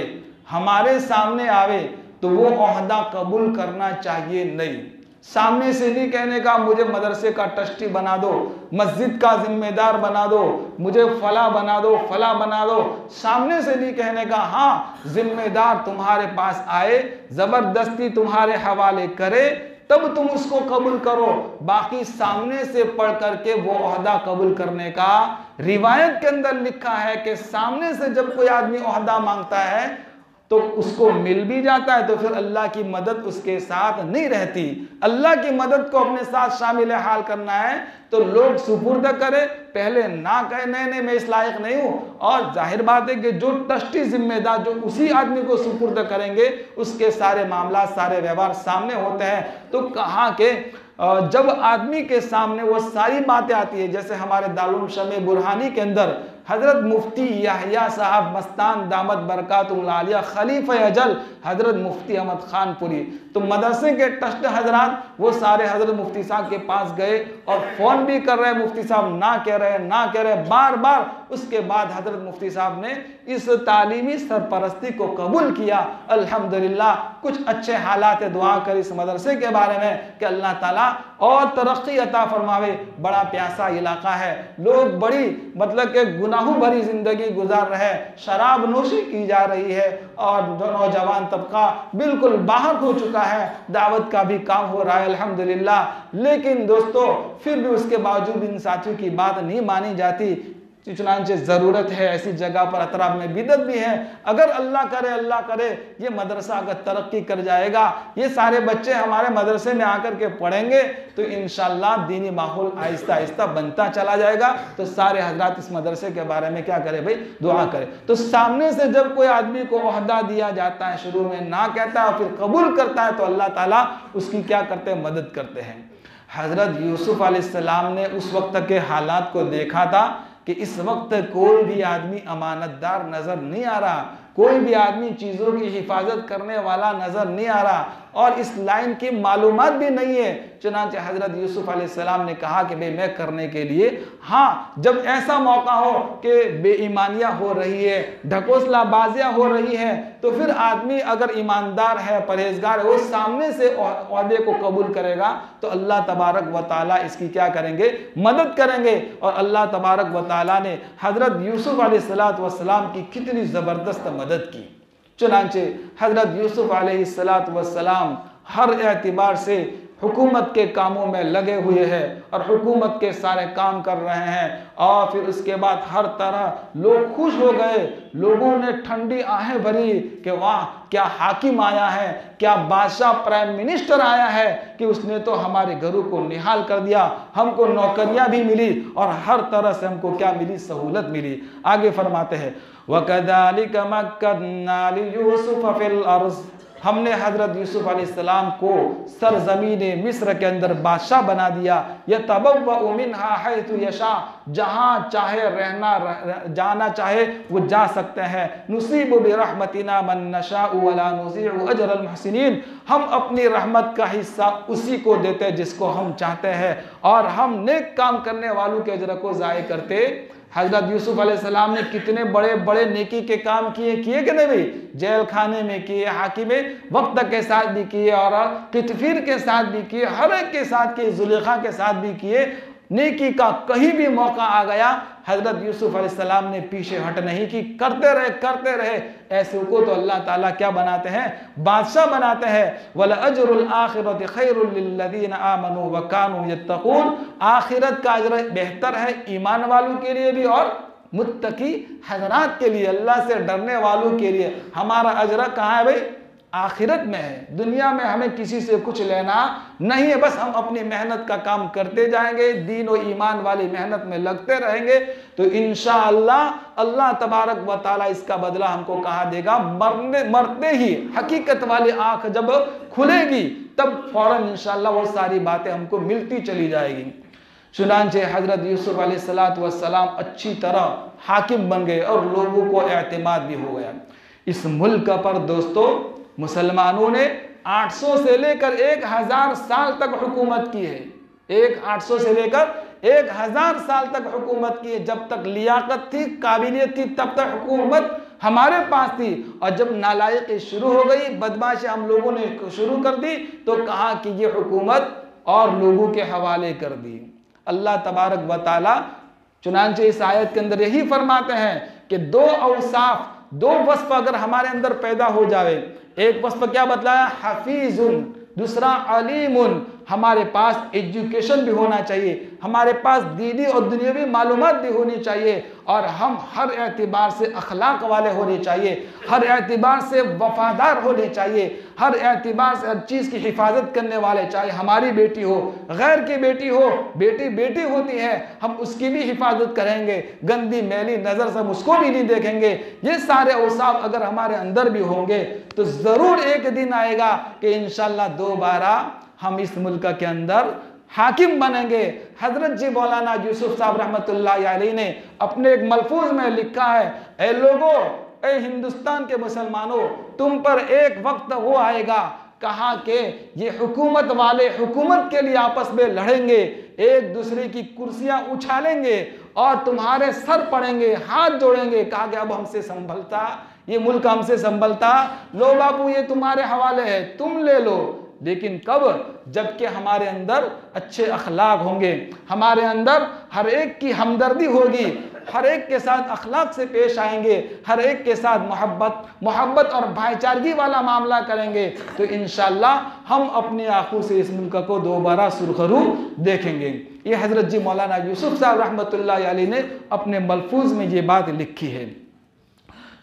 हमारे सामने आवे, तो वो ओहदा कबूल करना चाहिए नहीं। सामने से नहीं कहने का मुझे मदरसे का ट्रस्टी बना दो, मस्जिद का जिम्मेदार बना दो, मुझे फला बना दो, फला बना दो। सामने से नहीं कहने का, हाँ जिम्मेदार तुम्हारे पास आए, जबरदस्ती तुम्हारे हवाले करे, तब तुम उसको कबूल करो। बाकी सामने से पढ़ करके वो ओहदा कबूल करने का रिवायत के अंदर लिखा है कि सामने से जब कोई आदमी ओहदा मांगता है तो उसको मिल भी जाता है, तो फिर अल्लाह की मदद उसके साथ नहीं रहती। अल्लाह की मदद को अपने साथ शामिल हाल करना है तो लोग सुपुर्द करे, पहले ना कहे नहीं नहीं मैं इस लायक नहीं हूँ। और जाहिर बात है कि जो ट्रस्टी जिम्मेदार जो उसी आदमी को सुपुर्द करेंगे उसके सारे मामला, सारे व्यवहार सामने होते हैं। तो कहा कि जब आदमी के सामने वो सारी बातें आती है, जैसे हमारे दारुल शमे बुरहानी के अंदर हजरत मुफ्ती याहिया साहब मस्तान दामत बरकातुहुल आलिया खलीफा अजल हजरत मुफ्ती अहमद खानपुरी, तो मदरसे के ट्रस्ट हजरात वो सारे हजरत मुफ्ती साहब के पास गए और फ़ोन भी कर रहे, मुफ्ती साहब ना कह रहे बार बार। उसके बाद हजरत मुफ्ती साहब ने इस तालीमी सरपरस्ती को कबूल किया। अल्हम्दुलिल्लाह कुछ अच्छे हालात दुआ कर इस मदरसे के बारे में कि अल्लाह ताला और तरक्की अता फरमावे। बड़ा प्यासा इलाका है, लोग बड़ी मतलब के गुनाहों भरी जिंदगी गुजार रहे हैं, शराब नोशी की जा रही है और जो नौजवान तबका बिल्कुल बाहर हो चुका है, दावत का भी काम हो रहा है अल्हम्दुलिल्लाह। लेकिन दोस्तों फिर भी उसके बावजूद इन साथियों की बात नहीं मानी जाती। चुनांचे ज़रूरत है ऐसी जगह पर अतराब में बिदत भी है। अगर अल्लाह करे ये मदरसा अगर तरक्की कर जाएगा, ये सारे बच्चे हमारे मदरसे में आकर के पढ़ेंगे तो इंशाअल्लाह दीनी माहौल आहिस्ता आहिस्ता बनता चला जाएगा। तो सारे हजरात इस मदरसे के बारे में क्या करें भाई? दुआ करें। तो सामने से जब कोई आदमी को ओहदा दिया जाता है, शुरू में ना कहता है फिर कबूल करता है, तो अल्लाह ताला उसकी क्या करते हैं? मदद करते हैं। हजरत यूसुफ अलैहिस्सलाम ने उस वक्त के हालात को देखा था कि इस वक्त कोई भी आदमी अमानतदार नजर नहीं आ रहा, कोई भी आदमी चीज़ों की हिफाजत करने वाला नजर नहीं आ रहा और इस लाइन की मालूमात भी नहीं है। चुनांचे हजरत यूसुफ अलैहिस्सलाम ने कहा कि भाई मैं करने के लिए, हाँ जब ऐसा मौका हो कि बेईमानियाँ हो रही है, ढकोसलाबाजियाँ हो रही हैं, तो फिर आदमी अगर ईमानदार है, परहेजगार है, वो सामने से ओहदे को कबूल करेगा तो अल्लाह तबारक व ताला इसकी क्या करेंगे? मदद करेंगे। और अल्लाह तबारक व ताला ने हजरत यूसुफ अलैहिस्सलाम की कितनी ज़बरदस्त मदद की। चुनांचे हजरत यूसुफ अलैहिस्सलाम हर एतबार से हुकूमत के कामों में लगे हुए हैं और हुकूमत के सारे काम कर रहे हैं। और फिर उसके बाद हर तरह लोग खुश हो गए, लोगों ने ठंडी आहें भरी कि वाह क्या हाकिम आया है, क्या बादशाह प्राइम मिनिस्टर आया है कि उसने तो हमारे घरों को निहाल कर दिया, हमको नौकरियां भी मिली और हर तरह से हमको क्या मिली? सहूलत मिली। आगे फरमाते हैं वकदालिक मक्कन्ना लियूसुफ फिल अर्ज़, हमने हजरत यूसुफ अलैहिस्सलाम को सरजमीन मिस्र के अंदर बादशाह बना दिया। यतबव्वअ मिन्हा हैथु यशा, जहाँ चाहे रहना जाना चाहे वो जा सकते हैं। नुसीबु बिरहमतिना मन नशाउ वला नुज़ीउ अजरल मुहसिनीन, हम अपनी रहमत का हिस्सा उसी को देते जिसको हम चाहते हैं और हम नेक काम करने वालों के अजर को ज़ाय करते हजरत यूसुफ अलैहिस्सलाम ने कितने बड़े बड़े नेकी के काम किए कि नहीं भाई? जेल खाने में किए, हाकिम वक्त के साथ भी किए और कितफीर के साथ भी किए, हर एक के साथ किए, जुलेखा के साथ भी किए। नेकी का कहीं भी मौका आ गया, हजरत यूसुफ अलैहिस्सलाम ने पीछे हट नहीं की, करते रहे। ऐसे को तो अल्लाह ताला क्या बनाते हैं? बादशाह बनाते हैं। वल अजरुल आखिरति खैरुल लिल्लज़ीना आमनू व कानू यत्तकून, आखिरत का अजर बेहतर है ईमान वालों के लिए भी और मुत्तकी हजरात के लिए, अल्लाह से डरने वालों के लिए। हमारा अजर कहाँ है भाई? आखिरत में है। दुनिया में हमें किसी से कुछ लेना नहीं है, बस हम अपनी मेहनत का काम करते जाएंगे, दीन और ईमान वाली मेहनत में लगते रहेंगे, तो इंशाअल्लाह अल्लाह तबारक व तआला इसका बदला हमको कहाँ देगा? मरते ही हकीकत वाली आंख जब खुलेगी तब फौरन इंशाअल्लाह वो सारी बातें हमको मिलती चली जाएगी। चुनांचे हजरत यूसुफ अलैहिस्सलाम अच्छी तरह हाकिम बन गए और लोगों को एतमाद भी हो गया। इस मुल्क पर दोस्तों मुसलमानों ने 800 से लेकर 1000 साल तक हुकूमत की है। 800 से लेकर 1000 साल तक हुकूमत की है। जब तक लियाकत थी, काबिलियत थी, तब तक हुकूमत हमारे पास थी। और जब नालायकी शुरू हो गई, बदमाशी हम लोगों ने शुरू कर दी, तो कहा कि ये हुकूमत और लोगों के हवाले कर दी। अल्लाह तबारक व तआला चुनांचे इस आयत के अंदर यही फरमाते हैं कि दो औसाफ, दो वस्फ अगर हमारे अंदर पैदा हो जाए, एक वस्फ क्या बतलाया? हफीजुन, दूसरा अलीमुन। हमारे पास एजुकेशन भी होना चाहिए, हमारे पास दीनी और दुनियावी मालूमात भी होनी चाहिए, और हम हर एतबार से अखलाक वाले होने चाहिए, हर एतबार से वफादार होने चाहिए, हर एतबार से हर चीज़ की हिफाजत करने वाले, चाहे हमारी बेटी हो, गैर की बेटी हो, बेटी बेटी होती है, हम उसकी भी हिफाजत करेंगे, गंदी मैली नज़र से हम उसको भी नहीं देखेंगे। ये सारे औसाफ अगर हमारे अंदर भी होंगे तो ज़रूर एक दिन आएगा कि इंशाअल्लाह दोबारा हम इस मुल्क के अंदर हाकिम बनेंगे। हजरत जी मौलाना यूसुफ साहब रहमतुल्लाह अलैह ने अपने एक मलफूज में लिखा है, ए लोगों, ए हिंदुस्तान के मुसलमानों, तुम पर एक वक्त वो आएगा, कहा कि ये हुकूमत वाले हुकूमत के लिए आपस में लड़ेंगे, एक दूसरे की कुर्सियां उछालेंगे और तुम्हारे सर पड़ेंगे, हाथ जोड़ेंगे। कहा कि अब हमसे संभलता, ये मुल्क हमसे संभलता, लो बाबू ये तुम्हारे हवाले है, तुम ले लो। लेकिन कब? जबकि हमारे अंदर अच्छे अखलाक होंगे, हमारे अंदर हर एक की हमदर्दी होगी, हर एक के साथ अखलाक से पेश आएंगे, हर एक के साथ मोहब्बत और भाईचारगी वाला मामला करेंगे, तो इंशाअल्लाह हम अपनी आंखों से इस मुल्क को दोबारा सुरखरू देखेंगे। ये हजरत जी मौलाना यूसुफ साहब रहमतुल्लाह अलैह ने अपने मलफूज में ये बात लिखी है।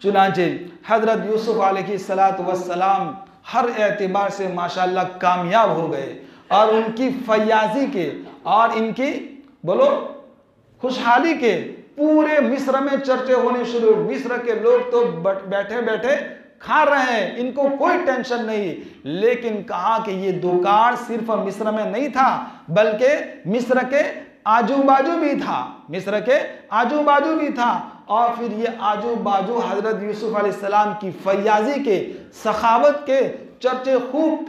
चुनांचे हजरत यूसुफ अलैहिस्सलातु वस्सलाम हर एतबार से माशाअल्लाह कामयाब हो गए, और उनकी फयाजी के और इनकी बोलो खुशहाली के पूरे मिस्र में चर्चे होने शुरू। मिस्र के लोग तो बैठे बैठे खा रहे हैं, इनको कोई टेंशन नहीं। लेकिन कहा कि ये दुकान सिर्फ मिस्र में नहीं था, बल्कि मिस्र के आजू बाजू भी था, मिस्र के आजू बाजू भी था। और फिर ये आजू बाजू हजरत यूसुफ अलैहिस्सलाम की फयाजी के, सखावत के चर्चे खूब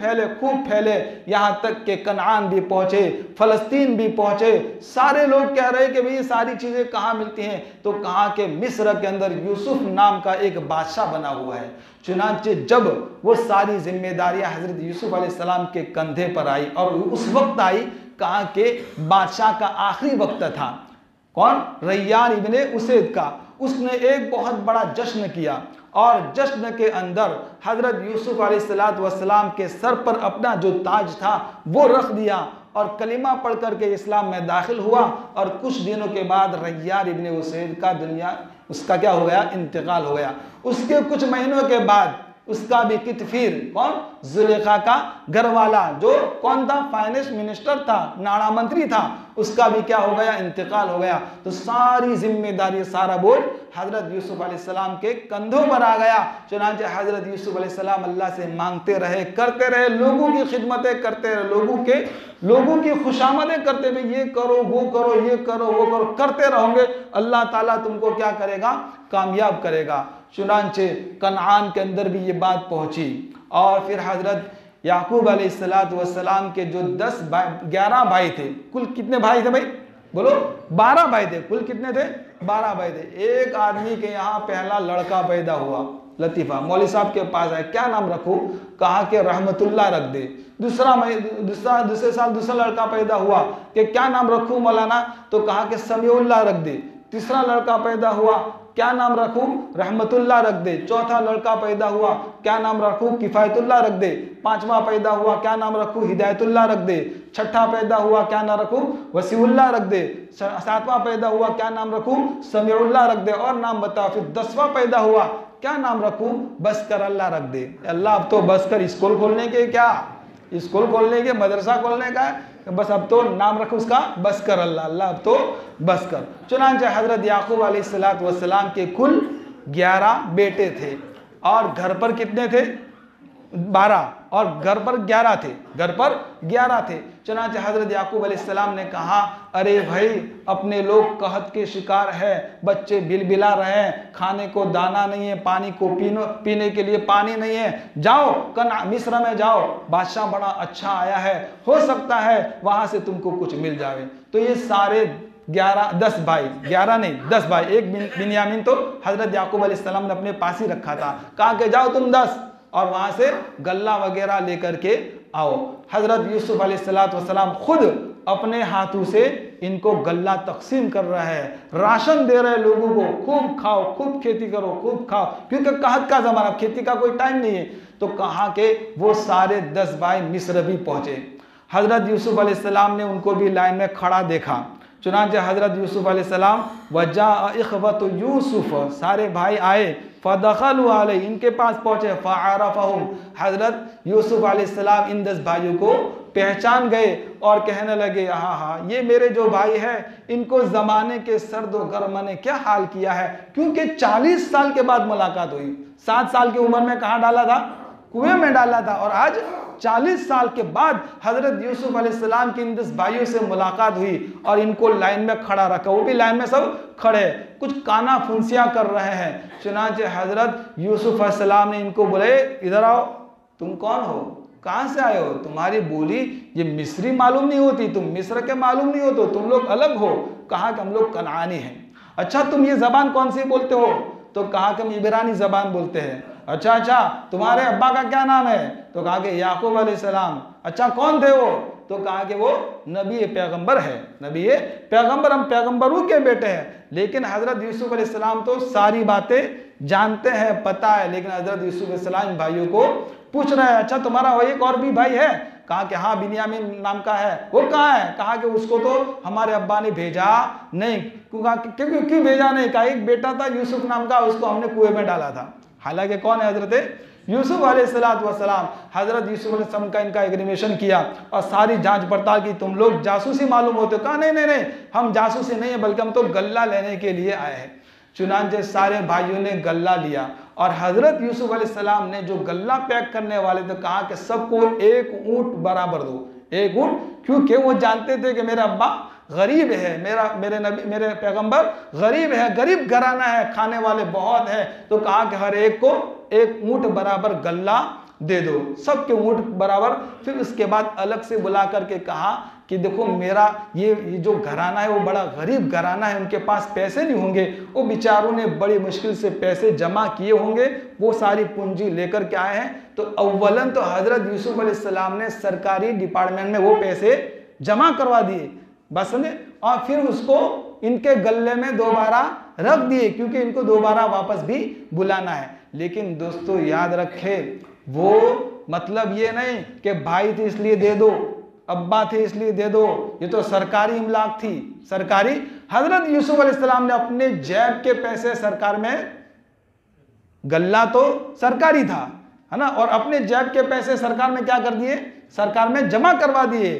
फैले, यहाँ तक के कनान भी पहुँचे, फ़लस्तीन भी पहुँचे। सारे लोग कह रहे कि भाई ये सारी चीज़ें कहाँ मिलती हैं? तो कहा कि मिस्र के अंदर यूसुफ नाम का एक बादशाह बना हुआ है। चुनांचे जब वो सारी जिम्मेदारियाँ हजरत यूसुफ अलैहिस्सलाम के कंधे पर आई, और उस वक्त आई कहा कि बादशाह का आखिरी वक्त था। कौन? रैयान इब्ने उसैद का। उसने एक बहुत बड़ा जश्न किया, और जश्न के अंदर हजरत यूसुफ अलैहिस्सलाम के सर पर अपना जो ताज था वो रख दिया, और कलिमा पढ़ करके इस्लाम में दाखिल हुआ। और कुछ दिनों के बाद रैयान इब्ने उसैद का उसका क्या हो गया? इंतकाल हो गया। उसके कुछ महीनों के बाद उसका भी कितफीर, कौन? जुलेखा का घर वाला, जो कौन था? फाइनेंस मिनिस्टर था, नाणा मंत्री था, उसका भी क्या हो गया? इंतकाल हो गया। तो सारी जिम्मेदारी, सारा बोझ हजरत यूसुफ अलैहिस्सलाम के कंधों पर आ गया। चुनांचे हजरत यूसुफ अलैहिस्सलाम अल्लाह से मांगते रहे, करते रहे, लोगों की खिदमतें करते रहे, लोगों की खुशामदें करते रहे, ये करो वो करो, ये करो वो करो, करते रहोगे, अल्लाह ताला तुमको क्या करेगा? कामयाब करेगा। चुनांचे कनान के अंदर भी ये बात पहुंची, और फिर हजरत याकूब अलैहिस्सलाम के जो 11 भाई थे, कुल कितने भाई थे भाई? बोलो 12 भाई थे, कुल कितने थे? 12 भाई थे। एक आदमी के यहाँ पहला लड़का पैदा हुआ, लतीफ़ा, मौलवी साहब के पास आए, क्या नाम रखूं? कहा कि रहमतुल्लाह रख दे। दूसरे साल दूसरा लड़का पैदा हुआ कि क्या नाम रखूं मौलाना? तो कहा कि समीउल्लाह रख दे। तीसरा लड़का पैदा हुआ, क्या नाम रखूं? रहमतुल्लाह रख दे। चौथा लड़का पैदा हुआ, क्या नाम रखूं? किफ़ायतुल्लाह रख दे। पांचवा पैदा हुआ, क्या नाम रखूं? हिदायतुल्लाह रख दे। छठा पैदा हुआ, क्या नाम रखूं? वसीउल्लाह रख दे। सातवां पैदा हुआ, क्या नाम रखूं? समीउल्लाह रख दे। और नाम बता। फिर 10वां पैदा हुआ, क्या नाम रखूं? बसकर अल्लाह रख दे। अल्लाह अब तो बसकर स्कूल खोलने के, क्या स्कूल खोलने के, मदरसा खोलने का है, बस अब तो नाम रखो उसका बसकर अल्लाह, अल्लाह अब तो बसकर। चुनांचे हजरत याकूब अलैहिस्सलाम के कुल 11 बेटे थे और घर पर कितने थे? 12, और घर पर 11 थे, घर पर 11 थे। चुनांचे हजरत याकूब अलैहिस्सलाम ने कहा, अरे भाई अपने लोग कहत के शिकार है, बच्चे बिलबिला रहे हैं, खाने को दाना नहीं है, पानी को पीने के लिए पानी नहीं है, जाओ मिस्र में जाओ, बादशाह बड़ा अच्छा आया है, हो सकता है वहां से तुमको कुछ मिल जाए। तो ये सारे 10 भाई, 11 नहीं 10 भाई, एक बिन्यामीन तो हजरत याकूब अलैहिस्सलाम ने अपने पास ही रखा था, कहा कि जाओ तुम 10 और वहां से गल्ला वगैरह लेकर के आओ। हजरत यूसुफ अलैहिस्सलाम खुद अपने हाथों से इनको गल्ला तकसीम कर रहा है, राशन दे रहे लोगों को, खूब खाओ, खूब खेती करो, खूब खाओ, क्योंकि कहत का जमाना, खेती का कोई टाइम नहीं है। तो कहा कि वो सारे 10 भाई मिस्र भी पहुंचे। हजरत यूसुफ अलैहिस्सलाम ने उनको भी लाइन में खड़ा देखा। चुनांचे हजरत यूसुफ अलैहिस्सलाम वजा इख्वत यूसुफ, सारे भाई आए, फदखलू अलैहि, इनके पास पहुंचे, फअरफहुम, हजरत यूसुफ अलैहिस्सलाम इन 10 भाइयों को पहचान गए और कहने लगे, हाँ हाँ ये मेरे जो भाई है, इनको जमाने के सर्द व गर्म ने क्या हाल किया है, क्योंकि 40 साल के बाद मुलाकात हुई। 7 साल की उम्र में कहाँ डाला था? कुएं में डाला था, और आज 40 साल के बाद हजरत यूसुफ अलैहिस्सलाम की इन 10 भाइयों से मुलाकात हुई और इनको लाइन में खड़ा रखा, वो भी लाइन में सब खड़े, कुछ काना फुंसियां कर रहे हैं। चुनांचे हजरत यूसुफ अलैहिस्सलाम ने इनको बोले, इधर आओ, तुम कौन हो, कहाँ से आए हो, तुम्हारी बोली ये मिस्री मालूम नहीं होती, तुम मिस्र के मालूम नहीं हो, तो तुम लोग अलग हो। कहा कि हम लोग कनानी हैं। अच्छा तुम ये जबान कौन सी बोलते हो? तो कहा कि हम इब्रानी जबान बोलते हैं। अच्छा तुम्हारे अब्बा का क्या नाम है? तो कहा कि याकूब अलैहिस्सलाम। अच्छा कौन थे वो? तो कहा कि वो नबी पैगंबर है, नबी पैगंबर, हम पैगंबरों के बेटे हैं। लेकिन हजरत यूसुफ अलैहिस्सलाम तो सारी बातें जानते हैं, पता है, लेकिन हजरत यूसुफ अलैहिस्सलाम भाइयों को पूछ रहे हैं, अच्छा तुम्हारा वही एक और भी भाई है? कहा कि हाँ बिन्यामीन नाम का है। वो कहाँ है? कहा कि उसको तो हमारे अब्बा ने भेजा नहीं। क्यों भेजा नहीं? कहा एक बेटा था यूसुफ नाम का, उसको हमने कुएं में डाला था। हालांकि कौन है? हजरत यूसुफ अलैहिस्सलाम। हजरत यूसुफ अलैहिस्सलाम का एग्रीमेशन किया और सारी जांच पड़ताल की, तुम लोग जासूसी मालूम होते हो? कहा नहीं हम जासूसी नहीं है, बल्कि हम तो गल्ला लेने के लिए आए हैं। चुनांचे सारे भाइयों ने गल्ला लिया और हजरत यूसुफ अलैहिस्सलाम ने जो गल्ला पैक करने वाले थे, कहा कि सबको 1 ऊंट बराबर दो, 1 ऊंट, क्योंकि वो जानते थे कि मेरा अब्बा गरीब है, मेरे पैगंबर गरीब है, गरीब घराना है, खाने वाले बहुत है। तो कहा कि हर एक को 1 ऊंट बराबर गल्ला दे दो, सबके ऊंट बराबर। फिर उसके बाद अलग से बुला करके कहा कि देखो मेरा ये जो घराना है वो बड़ा गरीब घराना है, उनके पास पैसे नहीं होंगे, वो बेचारों ने बड़ी मुश्किल से पैसे जमा किए होंगे, वो सारी पूंजी लेकर के आए हैं। तो अव्वलन तो हजरत यूसुफ अलैहिस्सलाम ने सरकारी डिपार्टमेंट में वो पैसे जमा करवा दिए, बस समझे, और फिर उसको इनके गल्ले में दोबारा रख दिए, क्योंकि इनको दोबारा वापस भी बुलाना है। लेकिन दोस्तों याद रखे, वो मतलब ये नहीं कि भाई थे इसलिए दे दो, अब्बा थे इसलिए दे दो, ये तो सरकारी इमलाक थी, सरकारी। हजरत यूसुफ अलैहिस्सलाम ने अपने जेब के पैसे, सरकार में गल्ला तो सरकारी था, है ना, और अपने जेब के पैसे सरकार में क्या कर दिए? सरकार में जमा करवा दिए,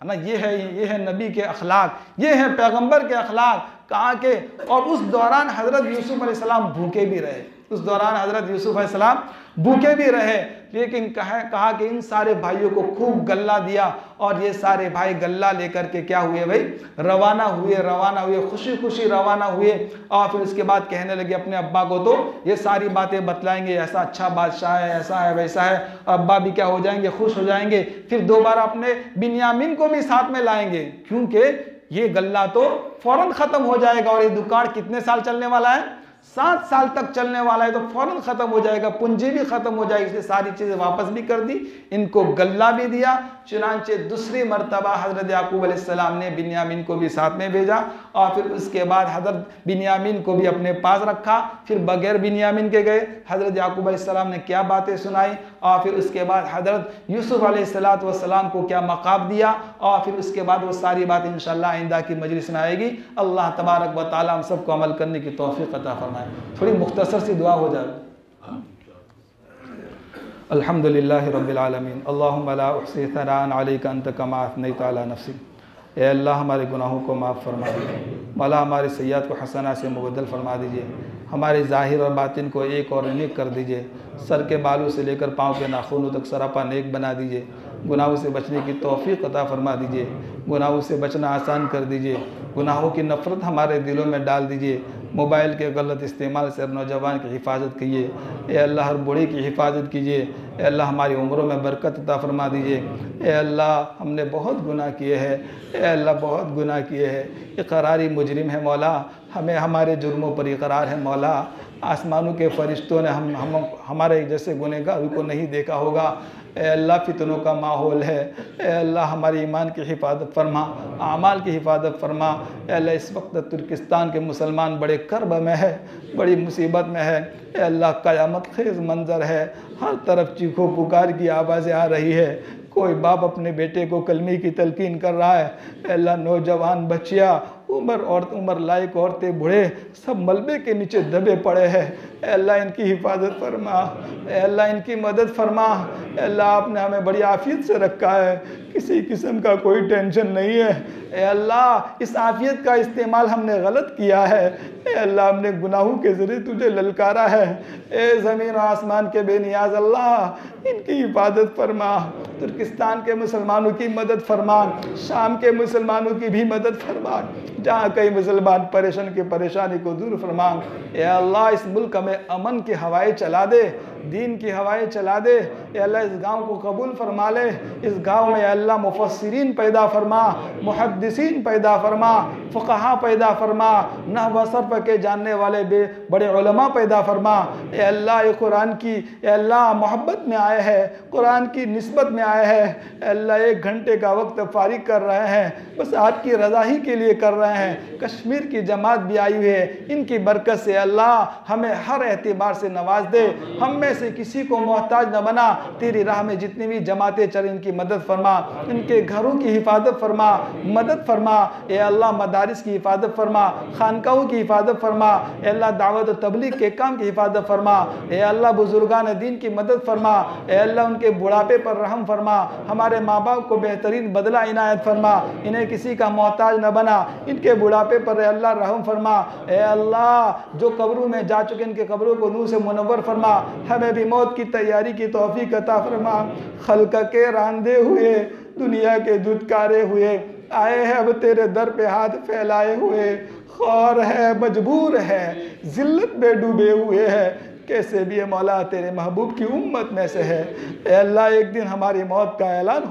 है ना। ये है नबी के अखलाक, ये है पैगंबर के अखलाक। कहा के, और उस दौरान हजरत यूसुफ अलैहिस्सलाम भूखे भी रहे, उस दौरान हजरत यूसुफ अलैहिस्सलाम भूखे भी रहे, लेकिन कहा कि इन सारे भाइयों को खूब गल्ला दिया और ये सारे भाई गल्ला लेकर के क्या हुए भाई? रवाना हुए, खुशी खुशी रवाना हुए। और फिर उसके बाद कहने लगे अपने अब्बा को, तो ये सारी बातें बतलाएंगे, ऐसा अच्छा बादशाह है, ऐसा है वैसा है। अब्बा भी क्या हो जाएंगे? खुश हो जाएंगे। फिर दोबारा अपने बिन्यामीन को भी साथ में लाएंगे, क्योंकि ये गल्ला तो फौरन ख़त्म हो जाएगा। और ये दुकान कितने साल चलने वाला है? 7 साल तक चलने वाला है, तो फौरन ख़त्म हो जाएगा, पूंजी भी ख़त्म हो जाएगी। इसलिए सारी चीज़ें वापस भी कर दी, इनको गल्ला भी दिया। चुनांचे दूसरी मरतबा हज़रत याकूब अलैहिस्सलाम ने बिन्यामीन को भी साथ में भेजा, और फिर उसके बाद हज़रत बिन्यामीन को भी अपने पास रखा। फिर बगैर बिन्यामीन के गए, हज़रत याकूब अलैहिस्सलाम ने क्या बातें सुनाई, और फिर उसके बाद हज़रत यूसुफ अलैहिस्सलाम को क्या मकाम दिया, और फिर उसके बाद वो सारी बात इंशाअल्लाह आइंदा की मजलिस में आएगी। अल्लाह तबारक व तआला हम सबको अमल करने की तौफीक अता फरमाए। थोड़ी मुख्तसर सी दुआ हो जाए। अल्हम्दुलिल्लाहि रब्बिल आलमीन, अल्लाहुम्मा ला उहसी सनाअन अलैका अंत कमा अथनैत अला नफ्सी। ए अल्लाह, हमारे गुनाहों को माफ़ फरमा दीजिए, मौला हमारे सय्यात को हसना से मुबद्दल फरमा दीजिए, हमारे ज़ाहिर और बातिन को एक और नेक कर दीजिए, सर के बालों से लेकर पाँव के नाखूनों तक सरापा नेक बना दीजिए, गुनाहों से बचने की तौफीक अता फरमा दीजिए, गुनाहों से बचना आसान कर दीजिए, गुनाहों की नफ़रत हमारे दिलों में डाल दीजिए, मोबाइल के गलत इस्तेमाल से नौजवान की हिफाजत कीजिए, ए अल्लाह हर बूढ़े की हिफाजत कीजिए, ए अल्लाह हमारी उम्रों में बरकत अता फरमा दीजिए। ए अल्लाह, हमने बहुत गुनाह किए हैं, ए अल्लाह बहुत गुनाह किए हैं, इक़रारी मुजरिम है मौला, हमें हमारे जुर्मों पर इक़रार है मौला। आसमानों के फरिश्तों ने हमारे जैसे गुनहगार को नहीं देखा होगा। ए अल्लाह, फितनों का माहौल है, ए अल्लाह हमारी ईमान की हिफाजत फरमा, आमाल की हिफाजत फरमा। ए अल्लाह, इस वक्त तुर्किस्तान के मुसलमान बड़े कर्ब में है, बड़ी मुसीबत में है। ए अल्लाह, क़यामत खेज़ मंज़र है, हर तरफ चीखों पुकार की आवाज़ें आ रही है। कोई बाप अपने बेटे को कलमे की तलकीन कर रहा है। अल्लाह, नौजवान बच्चियाँ, उम्र लायक औरतें, बूढ़े सब मलबे के नीचे दबे पड़े हैं। अल्लाह, इनकी हिफाजत फरमा, अल्लाह इनकी मदद फरमा। अल्लाह, आपने हमें बड़ी आफियत से रखा है, किसी किस्म का कोई टेंशन नहीं है। ए अल्लाह, इस आफियत का इस्तेमाल हमने गलत किया है। ए अल्लाह, हमने गुनाहों के ज़रिए तुझे ललकारा है। ए ज़मीन और आसमान के बेनियाज अल्लाह, इनकी हिफाजत फरमा, तुर्किस्तान के मुसलमानों की मदद फरमा, शाम के मुसलमानों की भी मदद फरमा, जहाँ कई मुसलमान परेशानी को दूर फरमा। ए अल्लाह, इस मुल्क में अमन की हवाएं चला दे, दीन की हवाएं चला दे। ए अल्लाह, इस गांव को कबूल फरमा ले, इस गांव में अल्लाह मुफस्सिरीन पैदा फरमा, मुहद्दिसीन पैदा फरमा, फ़ुक़हा पैदा फरमा, नहव सर्फ़ के जानने वाले बड़े उलमा पैदा फरमा। ए अल्लाह, ये कुरान की ए अल्लाह मोहब्बत में आए हैं, कुरान की निस्बत में आए हैं। अल्लाह, 1 घंटे का वक्त फारिग कर रहे हैं, बस आपकी रज़ा ही के लिए कर रहे हैं। कश्मीर की जमात भी आई हुई है, इनकी बरकत से अल्लाह हमें हर एतबार से नवाज दे, हम में से किसी को मोहताज न बना। तेरी राह में जितनी भी जमातें चलें, इनकी मदद फरमा, इनके घरों की हिफाजत फरमा, मदद फरमा। ए अल्लाह, मदारिस की हिफाजत फरमा, खानकाहों की हिफाजत फरमा। ए अल्लाह, दावत और तबलीग के काम की हिफाजत फरमा। ए अल्लाह, बुजुर्गान दीन की मदद फरमा। ए अल्लाह, उनके बुढ़ापे पर रहम फरमा, हमारे माँ बाप को बेहतरीन बदला इनायत फरमा, इन्हें किसी का मोहताज न बना, इनके बुढ़ापे पर अल्लाह रहम फरमा। ए अल्लाह, जो कब्रों में जा चुके इनके कब्रों को नूर से मुनव्वर फरमा, हमें भी मौत की तैयारी की तौफीक अता फरमा। खल्क के रांधे हुए, दुनिया के दुदकारे हुए, आए हैं अब तेरे दर पे हाथ फैलाए हुए, खौर है मजबूर है, जिल्लत में डूबे हुए हैं, कैसे भी है मौला तेरे महबूब की उम्मत में से है। ए अल्लाह, एक दिन हमारी मौत का ऐलान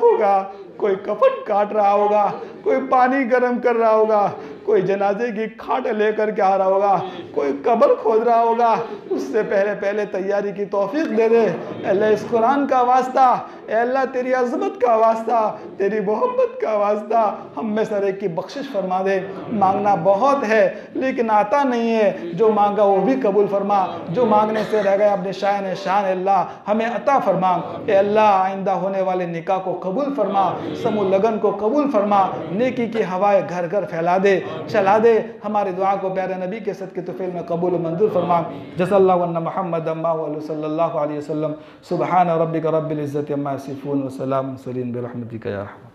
होगा। कोई कफन काट रहा होगा, कोई पानी गर्म कर रहा होगा, कोई जनाजे की खाट लेकर के आ रहा होगा, कोई कब्र खोद रहा होगा। उससे पहले तैयारी की तौफीक दे दे अल्लाह। इस कुरान का वास्ता, अल्लाह तेरी अज़मत का वास्ता, तेरी मोहब्बत का वास्ता, हम में सर एक की बख्शिश फरमा दे। मांगना बहुत है लेकिन आता नहीं है, जो मांगा वो भी कबूल फरमा, जो मांगने से रह गए अपने शान अल्लाह हमें अता फरमा। अल्लाह, आइंदा होने वाले निकाह को कबूल फरमा, समूह लगन को कबूल फरमा, नेकी की हवाएं घर घर फैला दे, चला दे। हमारी दुआ को प्यारे नबी के सदके तुफैल में कबूल मंजूर फरमा। जज़ल्लाहु अन्ना मुहम्मद सल्लल्लाहु अलैहि वसल्लम। सुब्हान रब्बिका रब्बिल इज़्ज़ति अम्मा यसिफून व सलामुन अलल मुरसलीन बिरहमतिका या रहमान।